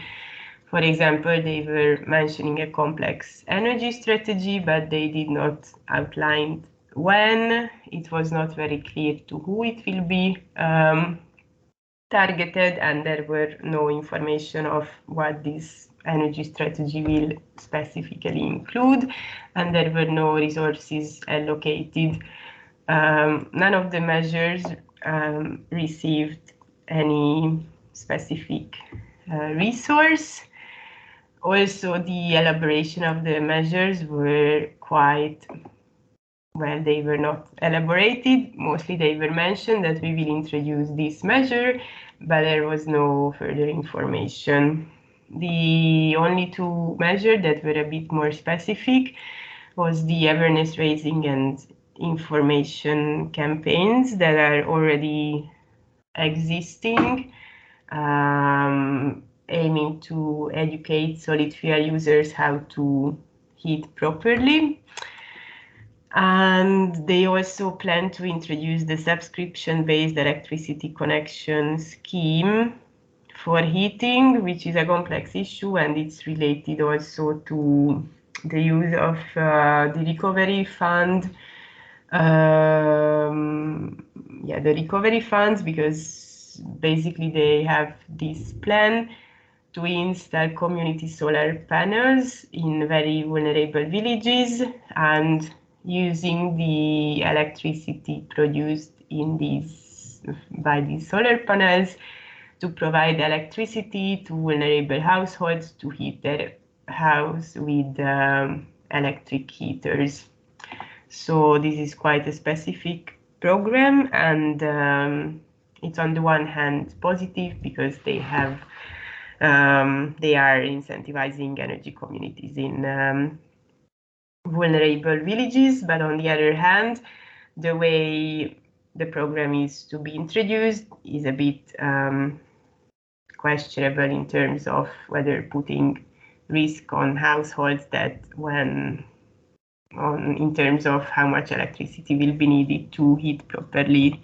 Speaker 2: For example, they were mentioning a complex energy strategy, but they did not outline when it was not very clear to who it will be targeted, and there were no information of what this energy strategy will specifically include, and there were no resources allocated. None of the measures received any specific resource. Also, the elaboration of the measures were quite, well, they were not elaborated. Mostly they were mentioned that we will introduce this measure, but there was no further information. The only two measures that were a bit more specific was the awareness raising and information campaigns that are already existing, aiming to educate solid fuel users how to heat properly. And they also plan to introduce the subscription-based electricity connection scheme for heating, which is a complex issue, and it's related also to the use of the recovery fund. The recovery funds, because basically they have this plan to install community solar panels in very vulnerable villages, and using the electricity produced by these solar panels to provide electricity to vulnerable households to heat their house with electric heaters. So this is quite a specific program, and it's on the one hand positive because they are incentivizing energy communities in vulnerable villages, but on the other hand, the way the program is to be introduced is a bit questionable in terms of whether putting risk on households in terms of how much electricity will be needed to heat properly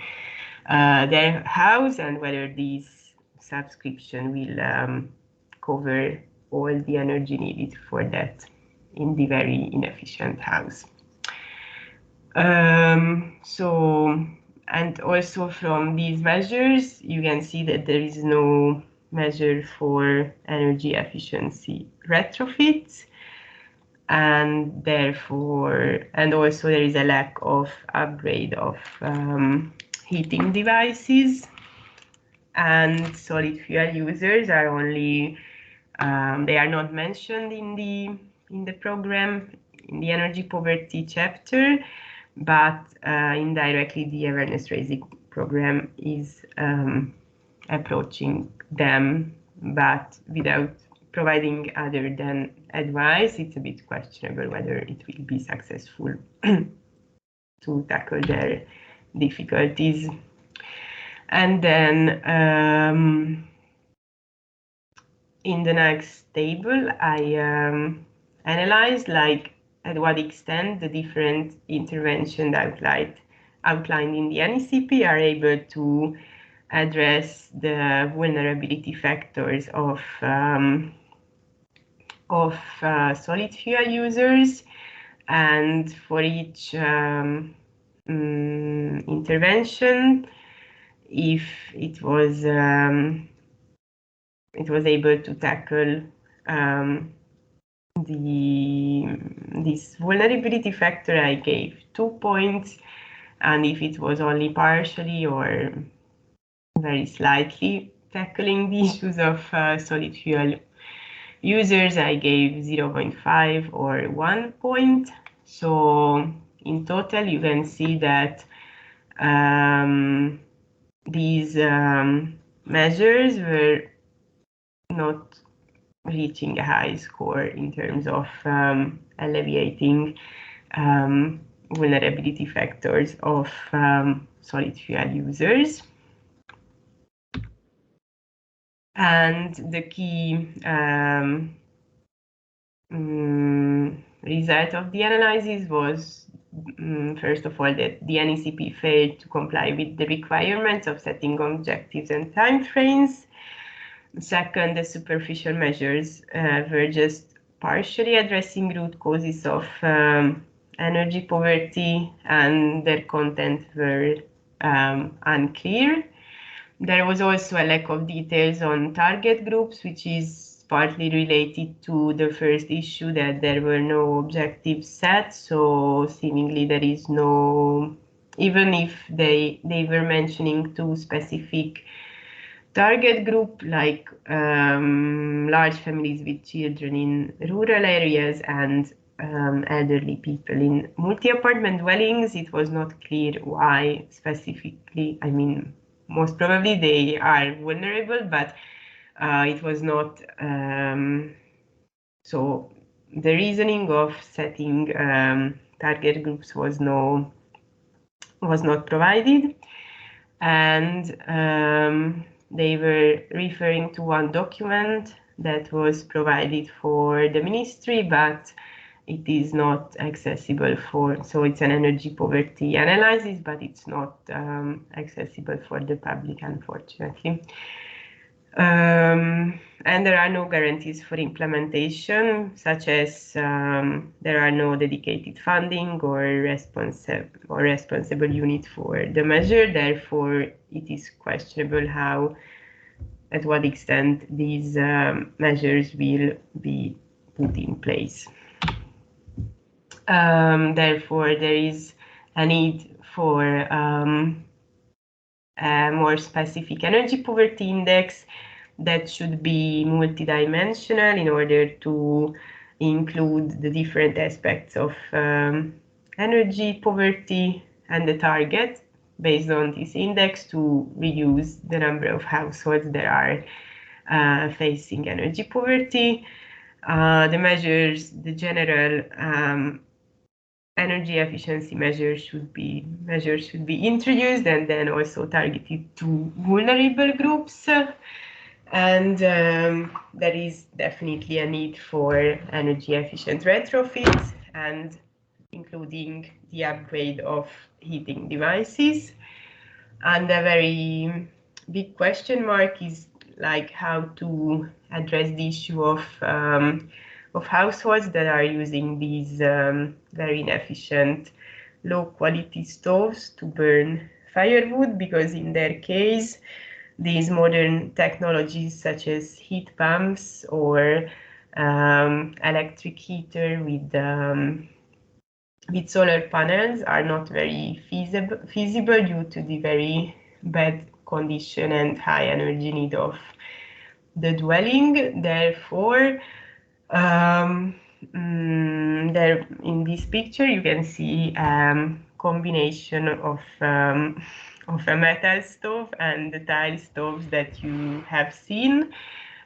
Speaker 2: their house, and whether this subscription will cover all the energy needed for that in the very inefficient house. And also from these measures, you can see that there is no measure for energy efficiency retrofits, and also there is a lack of upgrade of heating devices, and solid fuel users are only they are not mentioned in the program, in the energy poverty chapter, but indirectly the awareness raising program is approaching them, but without providing other than advice. It's a bit questionable whether it will be successful to tackle their difficulties. And then in the next table, I analyzed at what extent the different interventions outlined in the NECP are able to address the vulnerability factors of solid fuel users, and for each intervention, if it was able to tackle this vulnerability factor, I gave 2 points, and if it was only partially or very slightly tackling the issues of solid fuel users, I gave 0.5 or 1 point. So in total, you can see that these measures were not reaching a high score in terms of alleviating vulnerability factors of solid fuel users. And the key result of the analysis was, first of all, that the NECP failed to comply with the requirements of setting objectives and timeframes. Second, the superficial measures were just partially addressing root causes of energy poverty, and their content were unclear. There was also a lack of details on target groups, which is partly related to the first issue, that there were no objectives set. So seemingly there is no, even if they were mentioning two specific target group, like large families with children in rural areas and elderly people in multi-apartment dwellings, it was not clear why specifically. I mean, most probably they are vulnerable, but it was not, so the reasoning of setting target groups was not provided. And they were referring to one document that was provided for the ministry, but it is not accessible so it's an energy poverty analysis, but it's not accessible for the public, unfortunately. And there are no guarantees for implementation, such as there are no dedicated funding or responsible unit for the measure. Therefore, it is questionable at what extent these measures will be put in place. Therefore, there is a need for a more specific energy poverty index that should be multidimensional in order to include the different aspects of energy poverty, and the target based on this index to reduce the number of households that are facing energy poverty. The general energy efficiency measures should be introduced, and then also targeted to vulnerable groups. And there is definitely a need for energy efficient retrofits, and including the upgrade of heating devices. And a very big question mark is like how to address the issue of households that are using these very inefficient, low-quality stoves to burn firewood, because in their case, these modern technologies such as heat pumps or electric heater with solar panels are not very feasible due to the very bad condition and high energy need of the dwelling. Therefore, there in this picture you can see combination of a metal stove and the tile stoves that you have seen.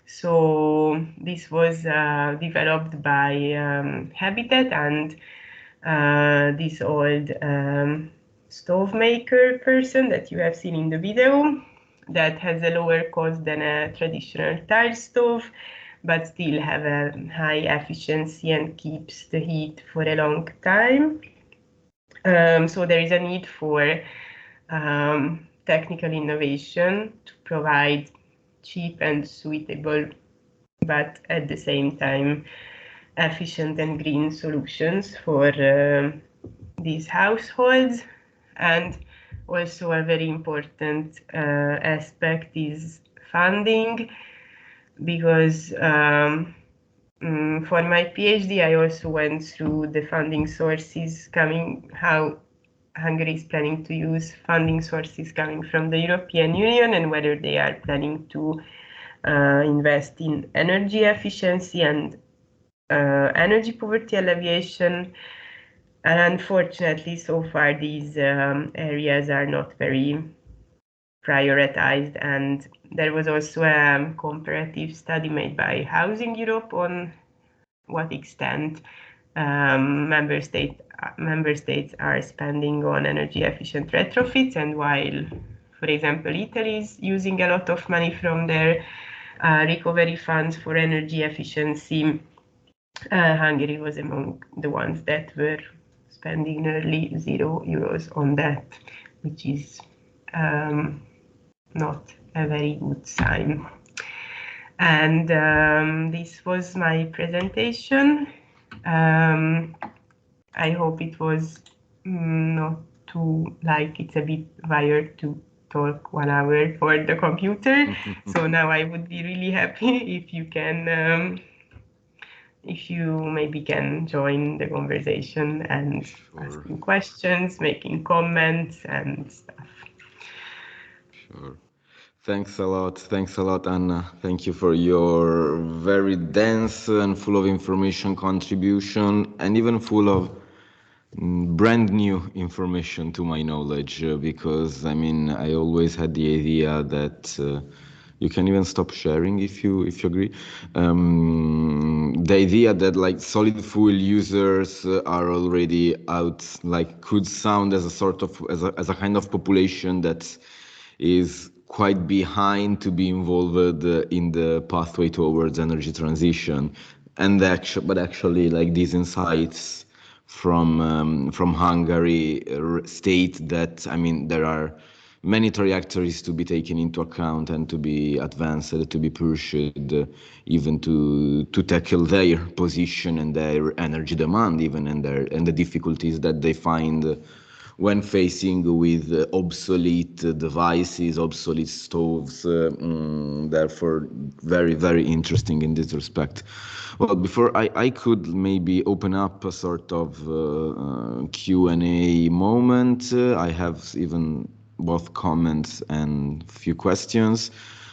Speaker 2: So this was developed by Habitat, and this old stove maker person that you have seen in the video, that has a lower cost than a traditional tile stove, but still have a high efficiency and keeps the heat for a long time. So there is a need for technical innovation to provide cheap and suitable, but at the same time efficient and green solutions for these households. And also a very important aspect is funding, because for my PhD I also went through the funding sources how Hungary is planning to use funding sources coming from the European Union, and whether they are planning to invest in energy efficiency and energy poverty alleviation. And unfortunately, so far these areas are not very prioritized. And there was also a comparative study made by Housing Europe on what extent member states are spending on energy efficient retrofits, and while, for example, Italy is using a lot of money from their recovery funds for energy efficiency, Hungary was among the ones that were spending nearly €0 on that, which is not a very good sign. And this was my presentation. I hope it was not too, like, it's a bit weird to talk 1 hour for the computer. So now I would be really happy if you can, if you maybe can join the conversation and asking questions, making comments and stuff.
Speaker 1: Sure. Thanks a lot, Anna. Thank you for your very dense and full of information contribution, and even full of brand new information to my knowledge, because I mean, I always had the idea that you can even stop sharing if you agree. The idea that like solid fuel users are already out, like could sound as a sort of as a kind of population that is quite behind to be involved in the pathway towards energy transition, and actually like these insights from Hungary state that, I mean, there are many trajectories to be taken into account and to be advanced, to be pushed, even to tackle their position and their energy demand, even and the difficulties that they find when facing with obsolete devices, obsolete stoves. Therefore, very, very interesting in this respect. Well, before I could maybe open up a sort of Q&A moment, I have even both comments and few questions.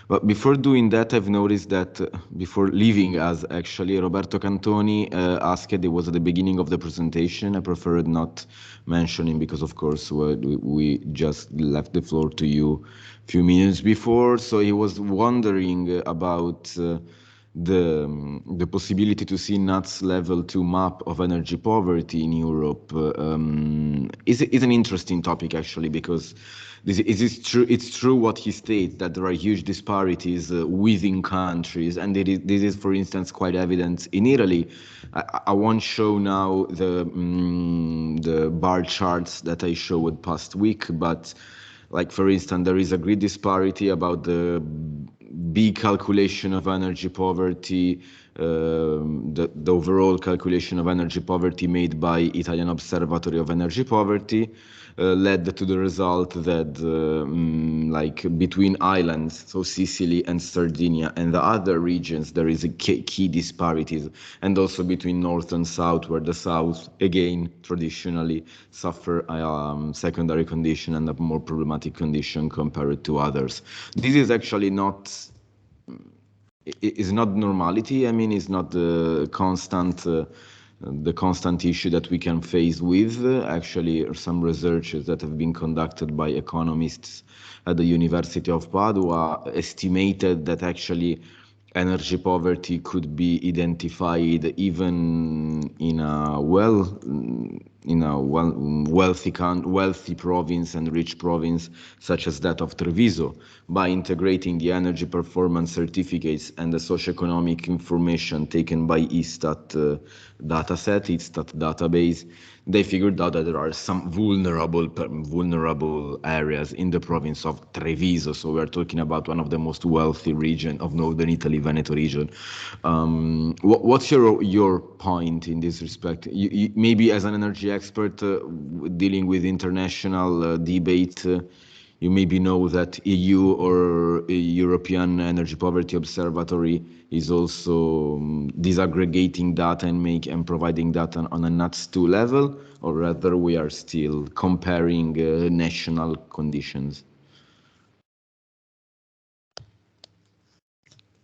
Speaker 1: But before doing that, I've noticed that before leaving us, actually, Roberto Cantoni asked, it was at the beginning of the presentation, I preferred not mentioning because, of course, we just left the floor to you a few minutes before. So he was wondering about the possibility to see NUTS level 2 map of energy poverty in Europe is an interesting topic, actually, because this is true. It's true what he states, that there are huge disparities within countries, and this is, for instance, quite evident in Italy. I won't show now the bar charts that I showed past week, but like, for instance, there is a great disparity about the big calculation of energy poverty, the overall calculation of energy poverty made by Italian Observatory of Energy Poverty led to the result that like between islands, so Sicily and Sardinia and the other regions, there is a key disparities, and also between north and south, where the south again traditionally suffer secondary condition and a more problematic condition compared to others. This is actually not normality. I mean, it's not the constant issue that we can face with. Actually, some researches that have been conducted by economists at the University of Padua estimated that actually energy poverty could be identified even in a wealthy province and rich province such as that of Treviso, by integrating the energy performance certificates and the socioeconomic information taken by Istat Istat database. They figured out that there are some vulnerable areas in the province of Treviso. So we're talking about one of the most wealthy region of northern Italy, Veneto region. What's your point in this respect? You, maybe as an energy expert dealing with international debate, you maybe know that EU or European Energy Poverty Observatory is also disaggregating data and providing data on a NUTS 2 level, or rather we are still comparing national conditions?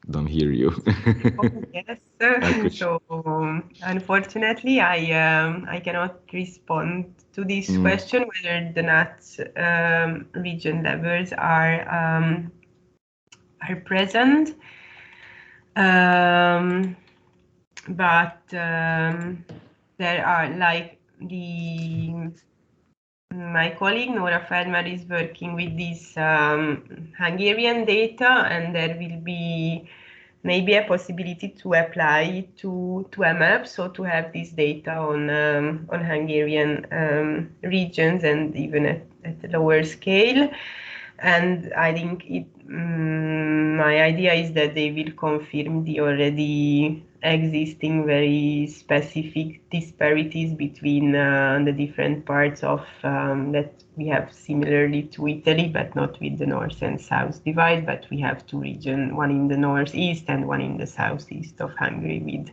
Speaker 1: Don't hear you.
Speaker 2: Oh, yes. So unfortunately, I cannot respond to this question whether the NUTS region levels are present. But there are, like, my colleague Nora Feldmer is working with this Hungarian data, and there will be maybe a possibility to apply it to a map, so to have this data on Hungarian regions and even at a lower scale. And I think my idea is that they will confirm the already existing very specific disparities between the different parts of that we have similarly to Italy, but not with the north and south divide, but we have two regions, one in the northeast and one in the southeast of Hungary, with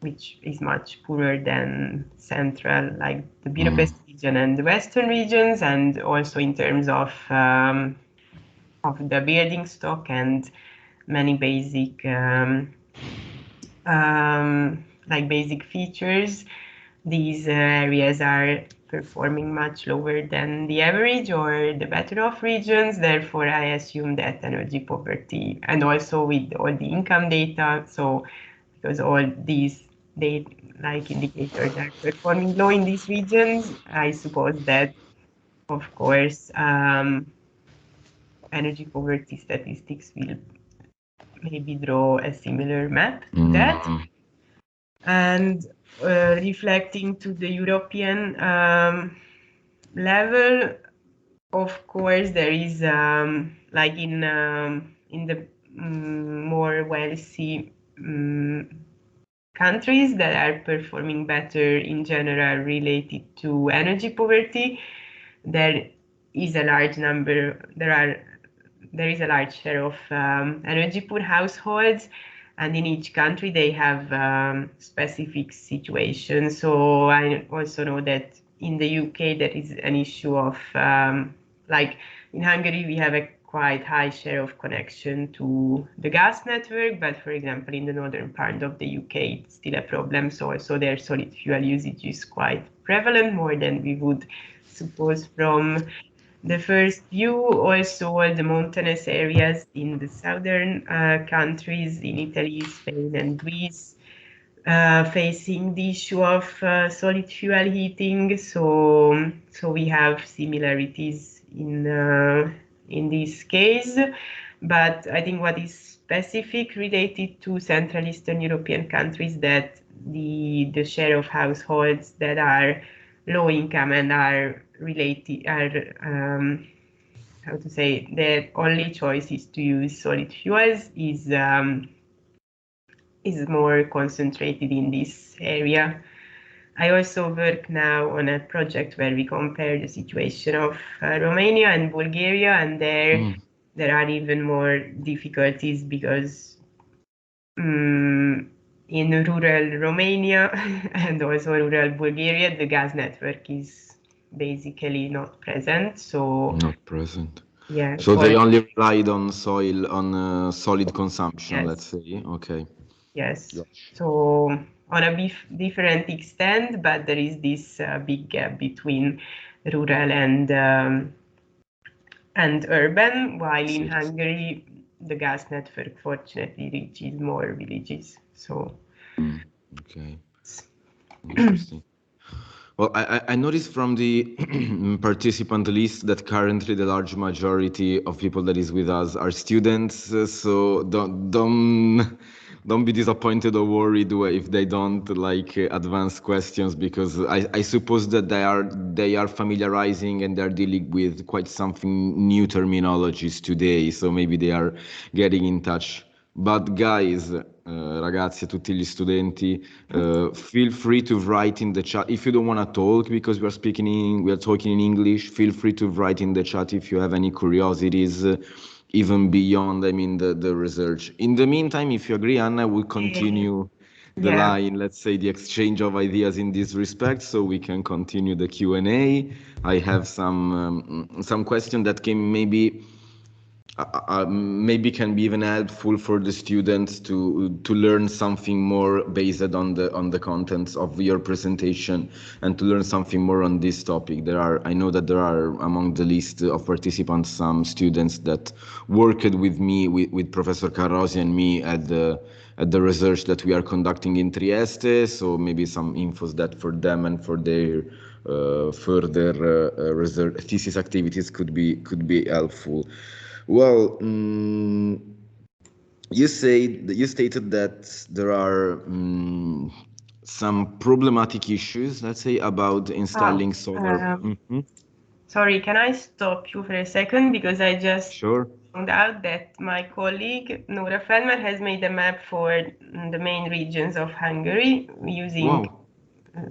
Speaker 2: which is much poorer than central, like the Budapest region and the western regions, and also in terms of the building stock and many basic like basic features. These areas are performing much lower than the average or the better off regions. Therefore, I assume that energy poverty, and also with all the income data, so because all these like indicators are performing low in these regions, I suppose that, of course, energy poverty statistics will maybe draw a similar map to that. And reflecting to the European level, of course, there is like in the more wealthy countries that are performing better in general related to energy poverty, there is a large share of energy poor households, and in each country they have specific situations. So I also know that in the UK there is an issue of like in Hungary we have a quite high share of connection to the gas network, but for example in the northern part of the UK it's still a problem. So also their solid fuel usage is quite prevalent, more than we would suppose from the first view. Also all the mountainous areas in the southern countries, in Italy, Spain and Greece, facing the issue of solid fuel heating. So we have similarities in this case, but I think what is specific related to Central Eastern European countries, that the share of households that are low income and are how to say, their only choice is to use solid fuels is more concentrated in this area. I also work now on a project where we compare the situation of Romania and Bulgaria, and there are even more difficulties because in rural Romania and also rural Bulgaria, the gas network is basically not present. So
Speaker 1: not present.
Speaker 2: Yeah.
Speaker 1: So they only relied on solid consumption,
Speaker 2: yes.
Speaker 1: Let's say. Okay.
Speaker 2: Yes.
Speaker 1: Gosh.
Speaker 2: So on a different extent, but there is this big gap between rural and urban, while in Hungary the gas network fortunately reaches more villages. So
Speaker 1: okay, interesting. Well, I noticed from the participant list that currently the large majority of people that is with us are students. So don't be disappointed or worried if they don't like advanced questions, because I suppose that they are familiarizing and they're dealing with quite something new terminologies today. So maybe they are getting in touch. But guys, ragazzi, a tutti gli studenti, feel free to write in the chat. If you don't want to talk because we are talking in English, feel free to write in the chat if you have any curiosities, even beyond, the research. In the meantime, if you agree, Anna, we'll continue the line, let's say the exchange of ideas in this respect, so we can continue the Q&A. I have some questions that can maybe can be even helpful for the students to learn something more based on the contents of your presentation, and to learn something more on this topic. I know that there are among the list of participants some students that worked with me, with Professor Carrosi and me at the research that we are conducting in Trieste. So maybe some infos that for them and for their further research thesis activities could be helpful. Well, you stated that there are some problematic issues, let's say, about installing solar.
Speaker 2: Sorry, can I stop you for a second, because I just
Speaker 1: Sure.
Speaker 2: found out that my colleague Nora Feldman has made a map for the main regions of Hungary using.
Speaker 1: Wow.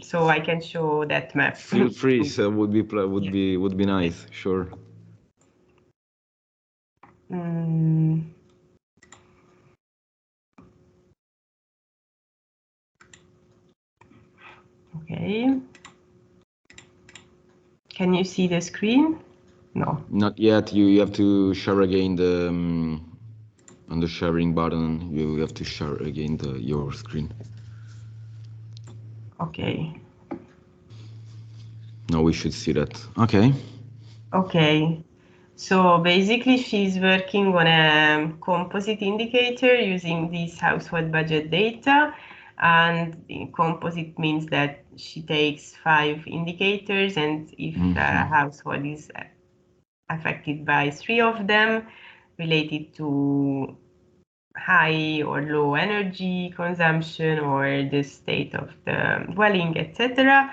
Speaker 2: So I can show that map.
Speaker 1: Feel free. So would be nice. Sure.
Speaker 2: Okay. Can you see the screen? No.
Speaker 1: Not yet. You have to share again the on the sharing button. You have to share again your screen.
Speaker 2: Okay.
Speaker 1: Now we should see that. Okay.
Speaker 2: Okay. So basically, she's working on a composite indicator using this household budget data. And composite means that she takes 5 indicators, and if a household is affected by 3 of them related to high or low energy consumption or the state of the dwelling, etc.,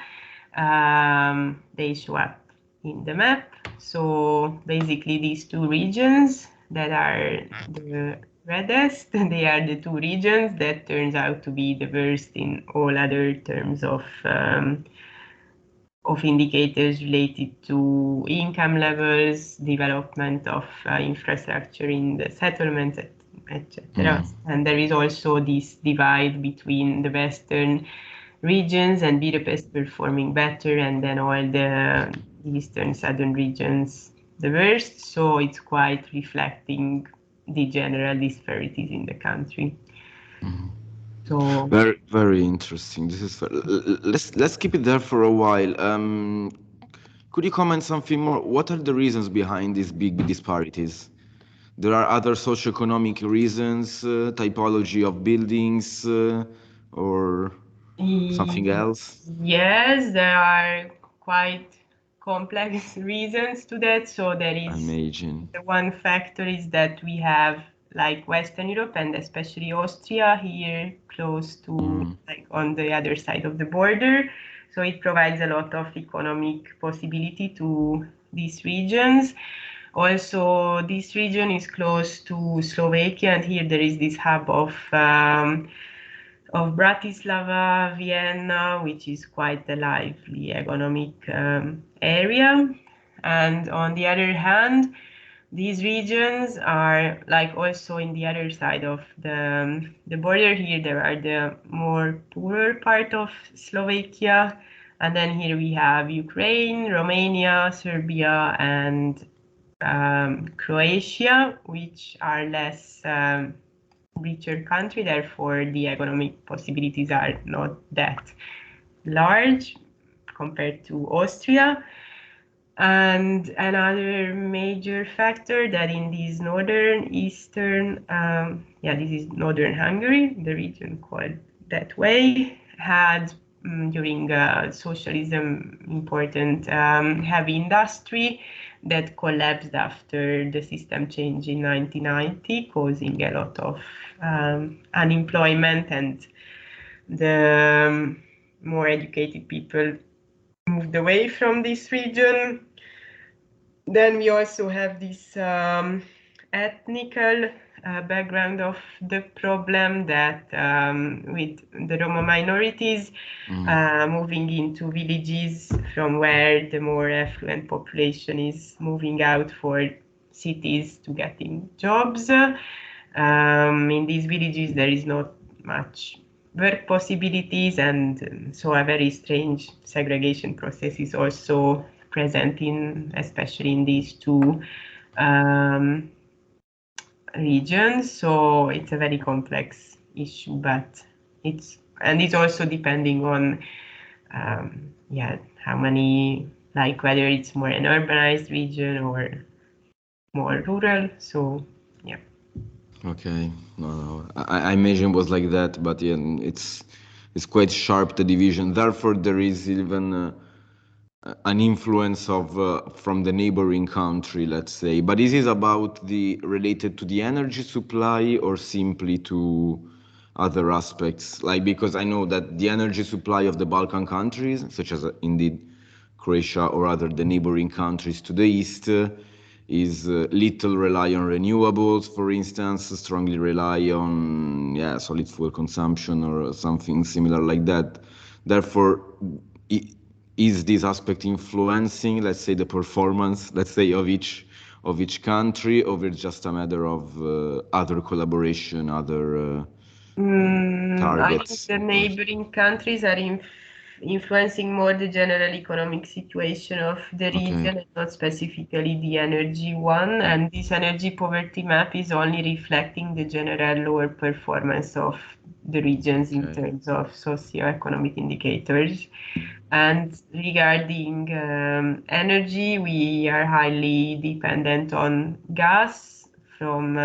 Speaker 2: they show up in the map. So basically these 2 regions that are the reddest, they are the 2 regions that turns out to be the worst in all other terms of indicators related to income levels, development of infrastructure in the settlements, etc. And there is also this divide between the western regions and Budapest performing better, and then all the eastern southern regions the worst. So it's quite reflecting the general disparities in the country. So
Speaker 1: very, very interesting. This is let's keep it there for a while. Could you comment something more? What are the reasons behind these big disparities? There are other socioeconomic reasons, typology of buildings, or something else?
Speaker 2: Yes, there are quite complex reasons to that. So there is the one factor is that we have like Western Europe and especially Austria here close to like on the other side of the border. So it provides a lot of economic possibility to these regions. Also, this region is close to Slovakia, and here there is this hub of Bratislava, Vienna, which is quite a lively economic area. And on the other hand, these regions are like also in the other side of the border here, there are the more poorer part of Slovakia. And then here we have Ukraine, Romania, Serbia, and Croatia, which are less richer country, therefore the economic possibilities are not that large compared to Austria. And another major factor that in this eastern, this is northern Hungary, the region called that way, had during socialism important heavy industry that collapsed after the system change in 1990, causing a lot of unemployment, and the more educated people moved away from this region. Then we also have this ethnical background of the problem that with the Roma minorities moving into villages from where the more affluent population is moving out for cities to getting jobs. In these villages there is not much work possibilities, and so a very strange segregation process is also present especially in these 2 regions. So it's a very complex issue, but it's also depending on how many, like whether it's more an urbanized region or more rural. So yeah.
Speaker 1: Okay, no. I imagine it was like that, but yeah, it's quite sharp, the division. Therefore, there is even an influence of from the neighboring country, let's say. But this is about related to the energy supply or simply to other aspects? Like, because I know that the energy supply of the Balkan countries, such as indeed Croatia or other the neighboring countries to the east, is little rely on renewables, for instance, strongly rely on solid fuel consumption or something similar like that. Therefore, is this aspect influencing, let's say, the performance, let's say, of each country, or it's just a matter of other collaboration, other targets?
Speaker 2: I think the neighboring countries are influencing more the general economic situation of the region, and not specifically the energy one. And this energy poverty map is only reflecting the general lower performance of the regions in terms of socioeconomic indicators. And regarding energy, we are highly dependent on gas from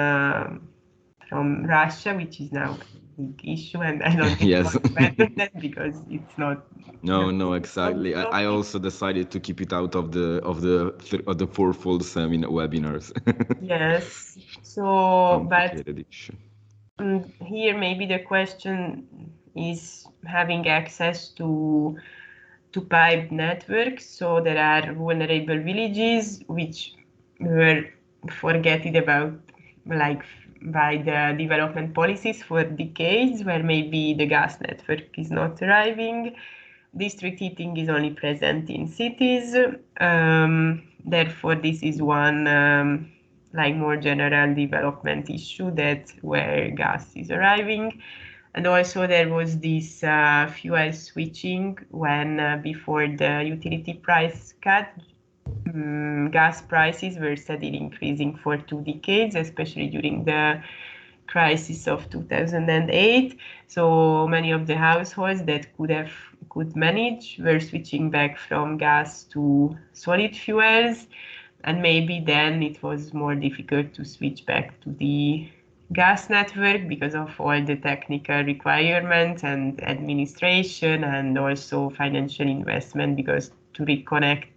Speaker 2: Russia, which is now a big issue, and I don't think that because it's not.
Speaker 1: No, exactly. I also decided to keep it out of the fourfold seminar webinars.
Speaker 2: Yes. So, but
Speaker 1: issue.
Speaker 2: Here maybe the question is having access to pipe networks. So there are vulnerable villages which were forgotten about, like, by the development policies for decades, where maybe the gas network is not arriving. District heating is only present in cities. Therefore, this is one like more general development issue, that where gas is arriving. And also there was this fuel switching when before the utility price cut, gas prices were steadily increasing for 2 decades, especially during the crisis of 2008. So many of the households that could manage were switching back from gas to solid fuels, and maybe then it was more difficult to switch back to the gas network because of all the technical requirements and administration, and also financial investment, because to reconnect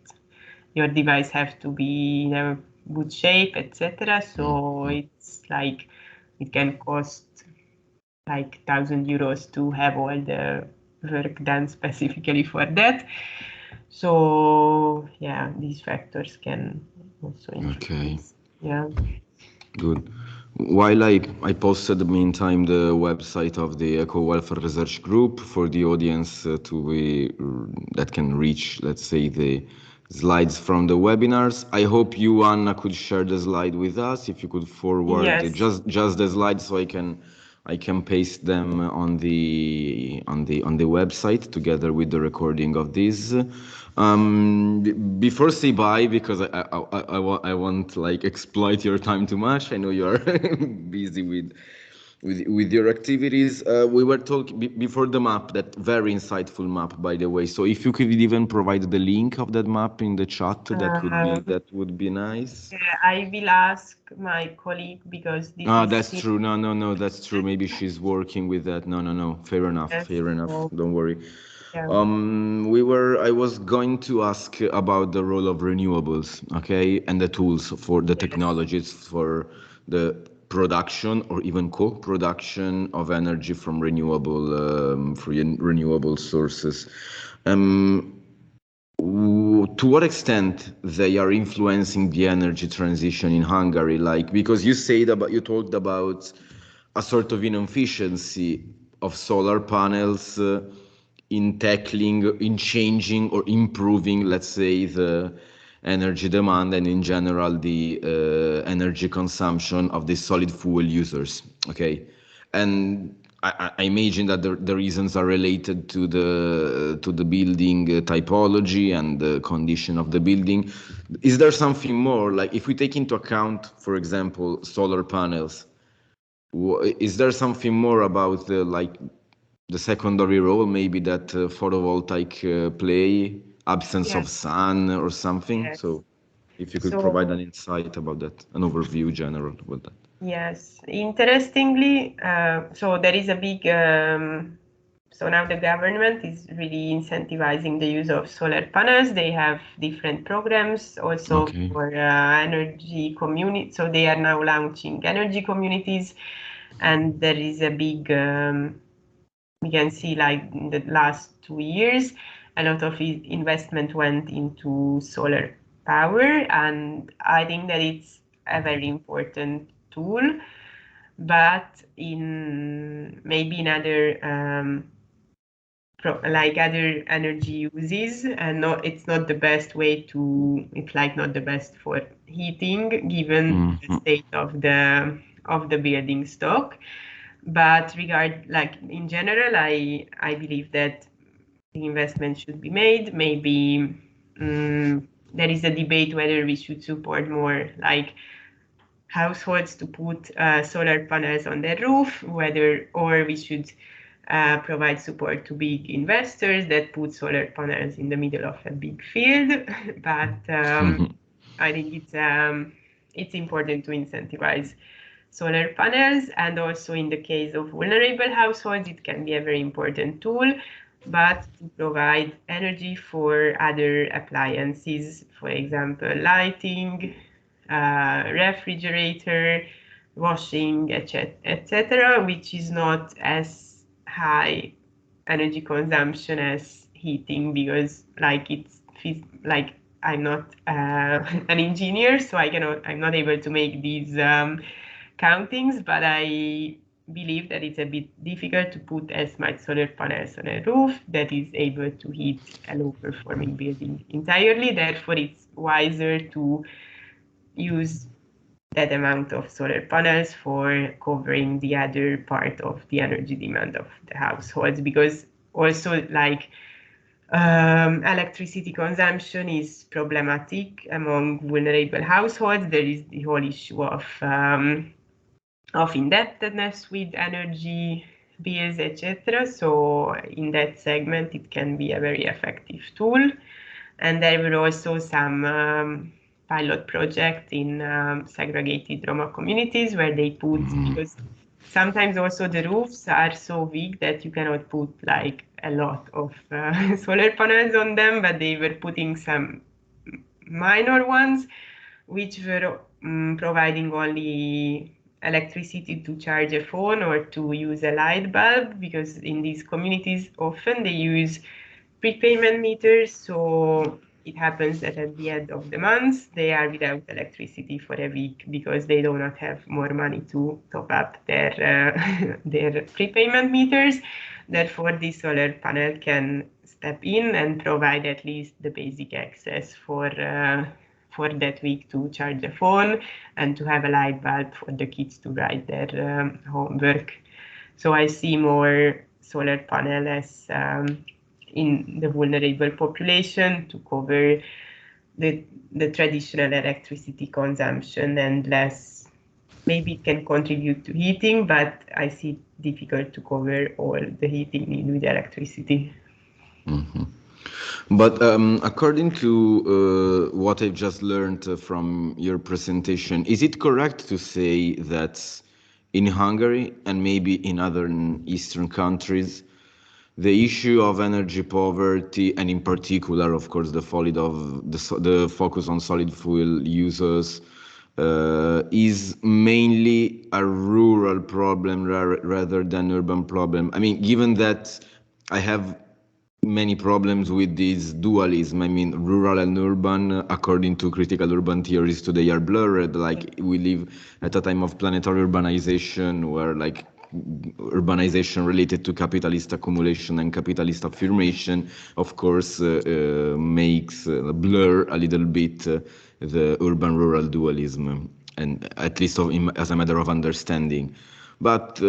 Speaker 2: your device have to be in a good shape, etc. So it's like it can cost like €1,000 to have all the work done specifically for that. So yeah, these factors can also influence. Yeah.
Speaker 1: Good. While I posted in the meantime the website of the Eco Welfare Research Group for the audience that can reach, let's say, the slides from the webinars. I hope you, Anna, could share the slide with us. If you could forward just the slides, so I can paste them on the website together with the recording of this. Before say bye, because I won't like exploit your time too much. I know you are busy with your activities. We were talking before the map, that very insightful map, by the way. So if you could even provide the link of that map in the chat, that would be nice.
Speaker 2: I will ask my colleague, because this is
Speaker 1: that's true. No, that's true. Maybe she's working with that. No. Fair enough. Don't worry.
Speaker 2: Yeah.
Speaker 1: I was going to ask about the role of renewables, and the tools for the technologies for the production or even co-production of energy from renewable sources. To what extent they are influencing the energy transition in Hungary? Like, because you talked about a sort of inefficiency of solar panels in changing or improving, let's say, the energy demand and in general the energy consumption of the solid fuel users. And I imagine that the reasons are related to the building typology and the condition of the building. Is there something more, like if we take into account, for example, solar panels? Is there something more about the secondary role, maybe that photovoltaic play, absence of sun or something? Yes. So if you could provide an insight about that, an overview general about that.
Speaker 2: Yes, interestingly, so there is a big, so now the government is really incentivizing the use of solar panels. They have different programs also for energy community. So they are now launching energy communities, and there is a big, we can see like in the last 2 years, a lot of investment went into solar power, and I think that it's a very important tool, but maybe in other like other energy uses, and it's not the best way to. It's like not the best for heating, given the state of the building stock. But in general, I believe that the investment should be made. Maybe there is a debate whether we should support more like households to put solar panels on their roof, or we should provide support to big investors that put solar panels in the middle of a big field. But I think it's important to incentivize solar panels, and also in the case of vulnerable households, it can be a very important tool, but to provide energy for other appliances, for example, lighting, refrigerator, washing, etc., which is not as high energy consumption as heating, because I'm not an engineer, so I'm not able to make these countings, but I believe that it's a bit difficult to put as much solar panels on a roof that is able to heat a low-performing building entirely. Therefore, it's wiser to use that amount of solar panels for covering the other part of the energy demand of the households, because also electricity consumption is problematic among vulnerable households. There is the whole issue of indebtedness with energy bills, etc. So in that segment, it can be a very effective tool. And there were also some pilot projects in segregated Roma communities where they put, because sometimes also the roofs are so weak that you cannot put like a lot of solar panels on them, but they were putting some minor ones, which were providing only electricity to charge a phone or to use a light bulb, because in these communities often they use prepayment meters, so it happens that at the end of the month they are without electricity for a week because they do not have more money to top up their their prepayment meters. Therefore, this solar panel can step in and provide at least the basic access for that week to charge a phone and to have a light bulb for the kids to write their homework. So I see more solar panel as in the vulnerable population to cover the traditional electricity consumption, and less, maybe it can contribute to heating, but I see it difficult to cover all the heating need with electricity.
Speaker 1: But according to what I've just learned from your presentation, is it correct to say that in Hungary and maybe in other Eastern countries, the issue of energy poverty, and in particular, of course, the focus on solid fuel users, is mainly a rural problem rather than urban problem? I mean, given that I have many problems with this dualism. I mean, rural and urban, according to critical urban theories, today are blurred. Like, we live at a time of planetary urbanization, where like urbanization related to capitalist accumulation and capitalist affirmation, of course, makes blur a little bit the urban-rural dualism, and at least as a matter of understanding. But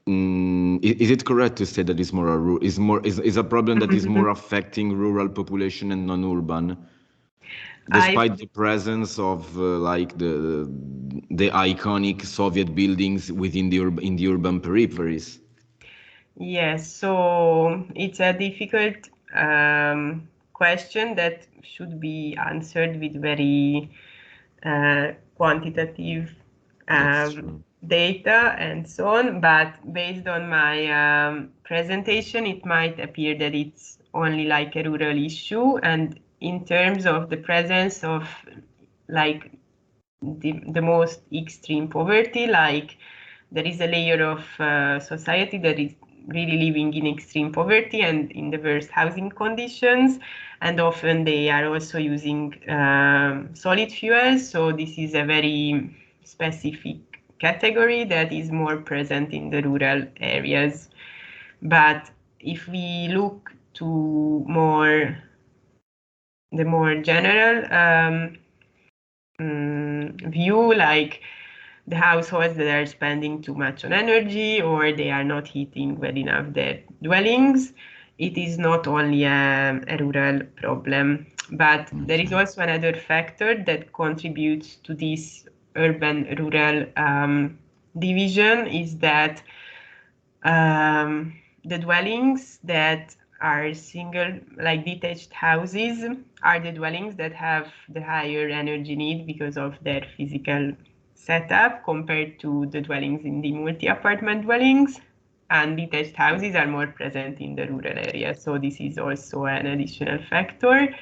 Speaker 1: is it correct to say that it's is a problem that is more affecting rural population and non-urban, despite the presence of like the iconic Soviet buildings within the urban peripheries?
Speaker 2: Yes, so it's a difficult question that should be answered with very quantitative data and so on, but based on my presentation, it might appear that it's only like a rural issue. And in terms of the presence of like the most extreme poverty, like there is a layer of society really living in extreme poverty and in the worst housing conditions, and often they are also using solid fuels. So this is a very specific category that is more present in the rural areas. But if we look to the more general view, like the households that are spending too much on energy or they are not heating well enough their dwellings, it is not only a rural problem, but there is also another factor that contributes to this urban-rural division, is that the dwellings that are single, like detached houses, are the dwellings that have the higher energy need because of their physical setup compared to the dwellings in the multi-apartment dwellings. And detached houses are more present in the rural areas, so this is also an additional factor.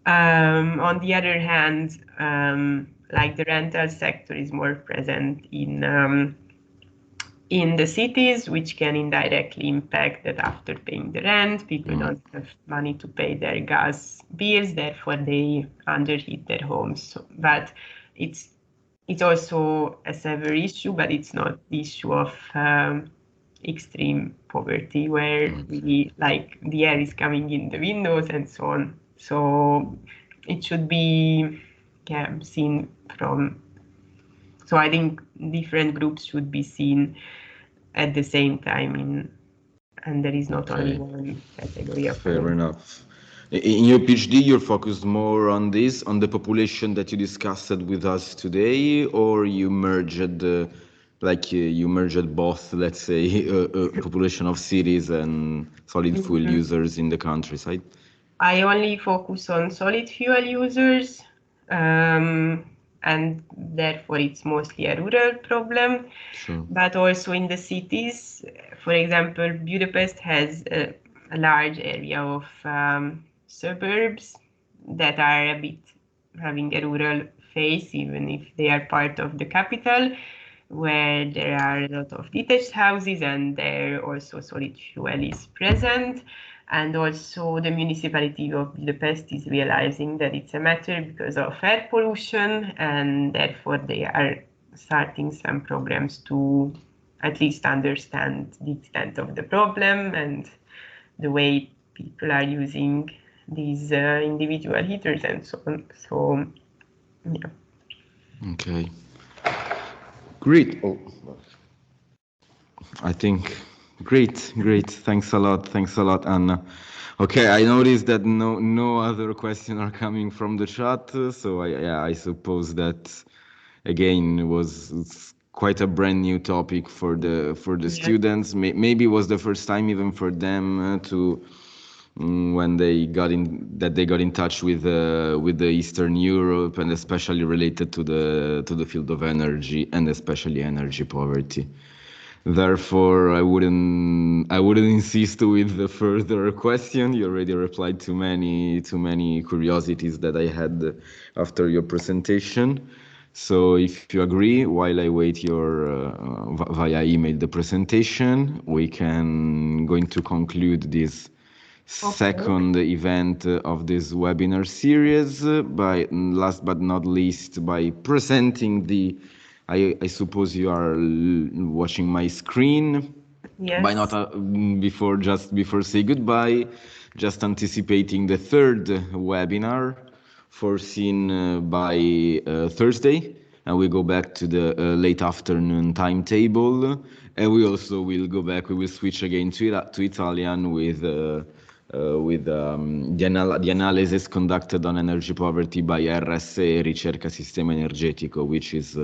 Speaker 2: On the other hand, like the rental sector is more present in the cities, which can indirectly impact that after paying the rent, people don't have money to pay their gas bills, therefore they underheat their homes. So, but it's also a severe issue, but it's not the issue of extreme poverty where really like the air is coming in the windows and so on. So it should be seen from. So I think different groups should be seen at the same time, and there is not only one category of.
Speaker 1: Fair enough. In your PhD, you're focused more on this, on the population that you discussed with us today, or you merged, you merged both, let's say, population of cities and solid fuel users in the countryside?
Speaker 2: I only focus on solid fuel users, and therefore it's mostly a rural problem.
Speaker 1: Sure.
Speaker 2: But also in the cities, for example, Budapest has a large area of suburbs that are a bit having a rural face, even if they are part of the capital, where there are a lot of detached houses and there also solid fuel is present. And also the municipality of Budapest is realizing that it's a matter because of air pollution, and therefore they are starting some programs to at least understand the extent of the problem and the way people are using these individual heaters and so on. So, yeah.
Speaker 1: Okay. Great. I think great. Thanks a lot, Anna. Okay, I noticed that no other questions are coming from the chat, so I suppose that again it's quite a brand new topic for the students. Maybe it was the first time even for them to when they got in touch with the Eastern Europe, and especially related to the field of energy and especially energy poverty. Therefore, I wouldn't insist with the further question. You already replied to many curiosities that I had after your presentation. So if you agree, while I wait your via email the presentation, we can going to conclude this second event of this webinar series by last but not least by presenting the. I suppose you are watching my screen.
Speaker 2: Yes.
Speaker 1: By not before say goodbye, just anticipating the third webinar foreseen by Thursday, and we go back to the late afternoon timetable, and we also will go back. We will switch again to Italian with the analysis conducted on energy poverty by RSE Ricerca Sistema Energetico, which is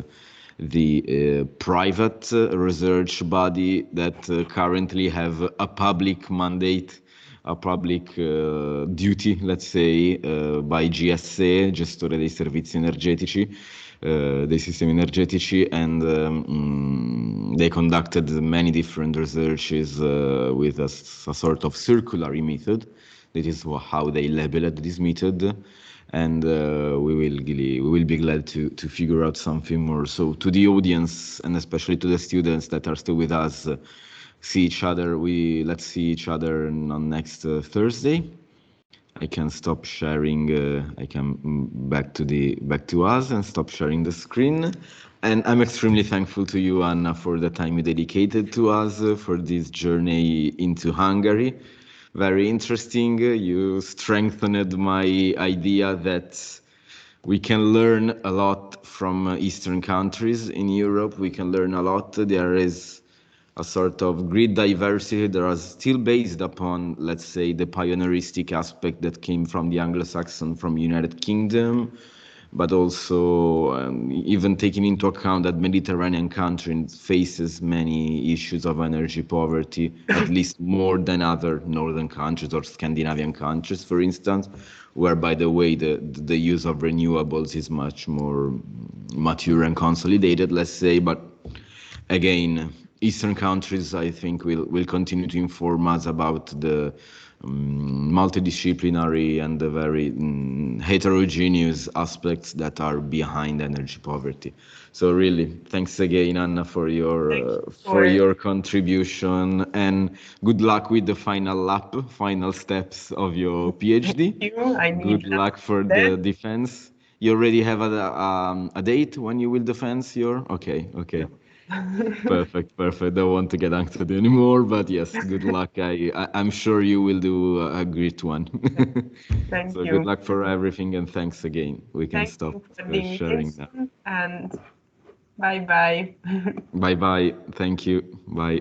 Speaker 1: the private research body that currently have a public mandate, a public duty, let's say, by GSE, Gestore dei Servizi Energetici, dei Sistemi Energetici, and they conducted many different researches with a sort of circular method. That is how they labeled this method. And we will be glad to figure out something more. So to the audience, and especially to the students that are still with us, see each other. Let's see each other on next Thursday. I can stop sharing. I can back to us and stop sharing the screen. And I'm extremely thankful to you, Anna, for the time you dedicated to us for this journey into Hungary. Very interesting. You strengthened my idea that we can learn a lot from Eastern countries in Europe. We can learn a lot. There is a sort of great diversity that is still based upon, let's say, the pioneeristic aspect that came from the Anglo-Saxon, from United Kingdom, but also even taking into account that Mediterranean country faces many issues of energy poverty, at least more than other northern countries or Scandinavian countries, for instance, where, by the way, the use of renewables is much more mature and consolidated, let's say. But again, Eastern countries, I think, will continue to inform us about the multidisciplinary and the very heterogeneous aspects that are behind energy poverty. So really, thanks again, Anna, for your contribution, and good luck with the final steps of your PhD.
Speaker 2: Thank you.
Speaker 1: Good luck for the defense. You already have a date when you will defense your? Okay. Perfect. Don't want to get anxious anymore, but yes, good luck. I'm sure you will do a great one.
Speaker 2: Thank
Speaker 1: So
Speaker 2: you.
Speaker 1: good luck for everything, and thanks again. We can stop sharing that.
Speaker 2: And bye-bye.
Speaker 1: Bye-bye. Thank you. Bye.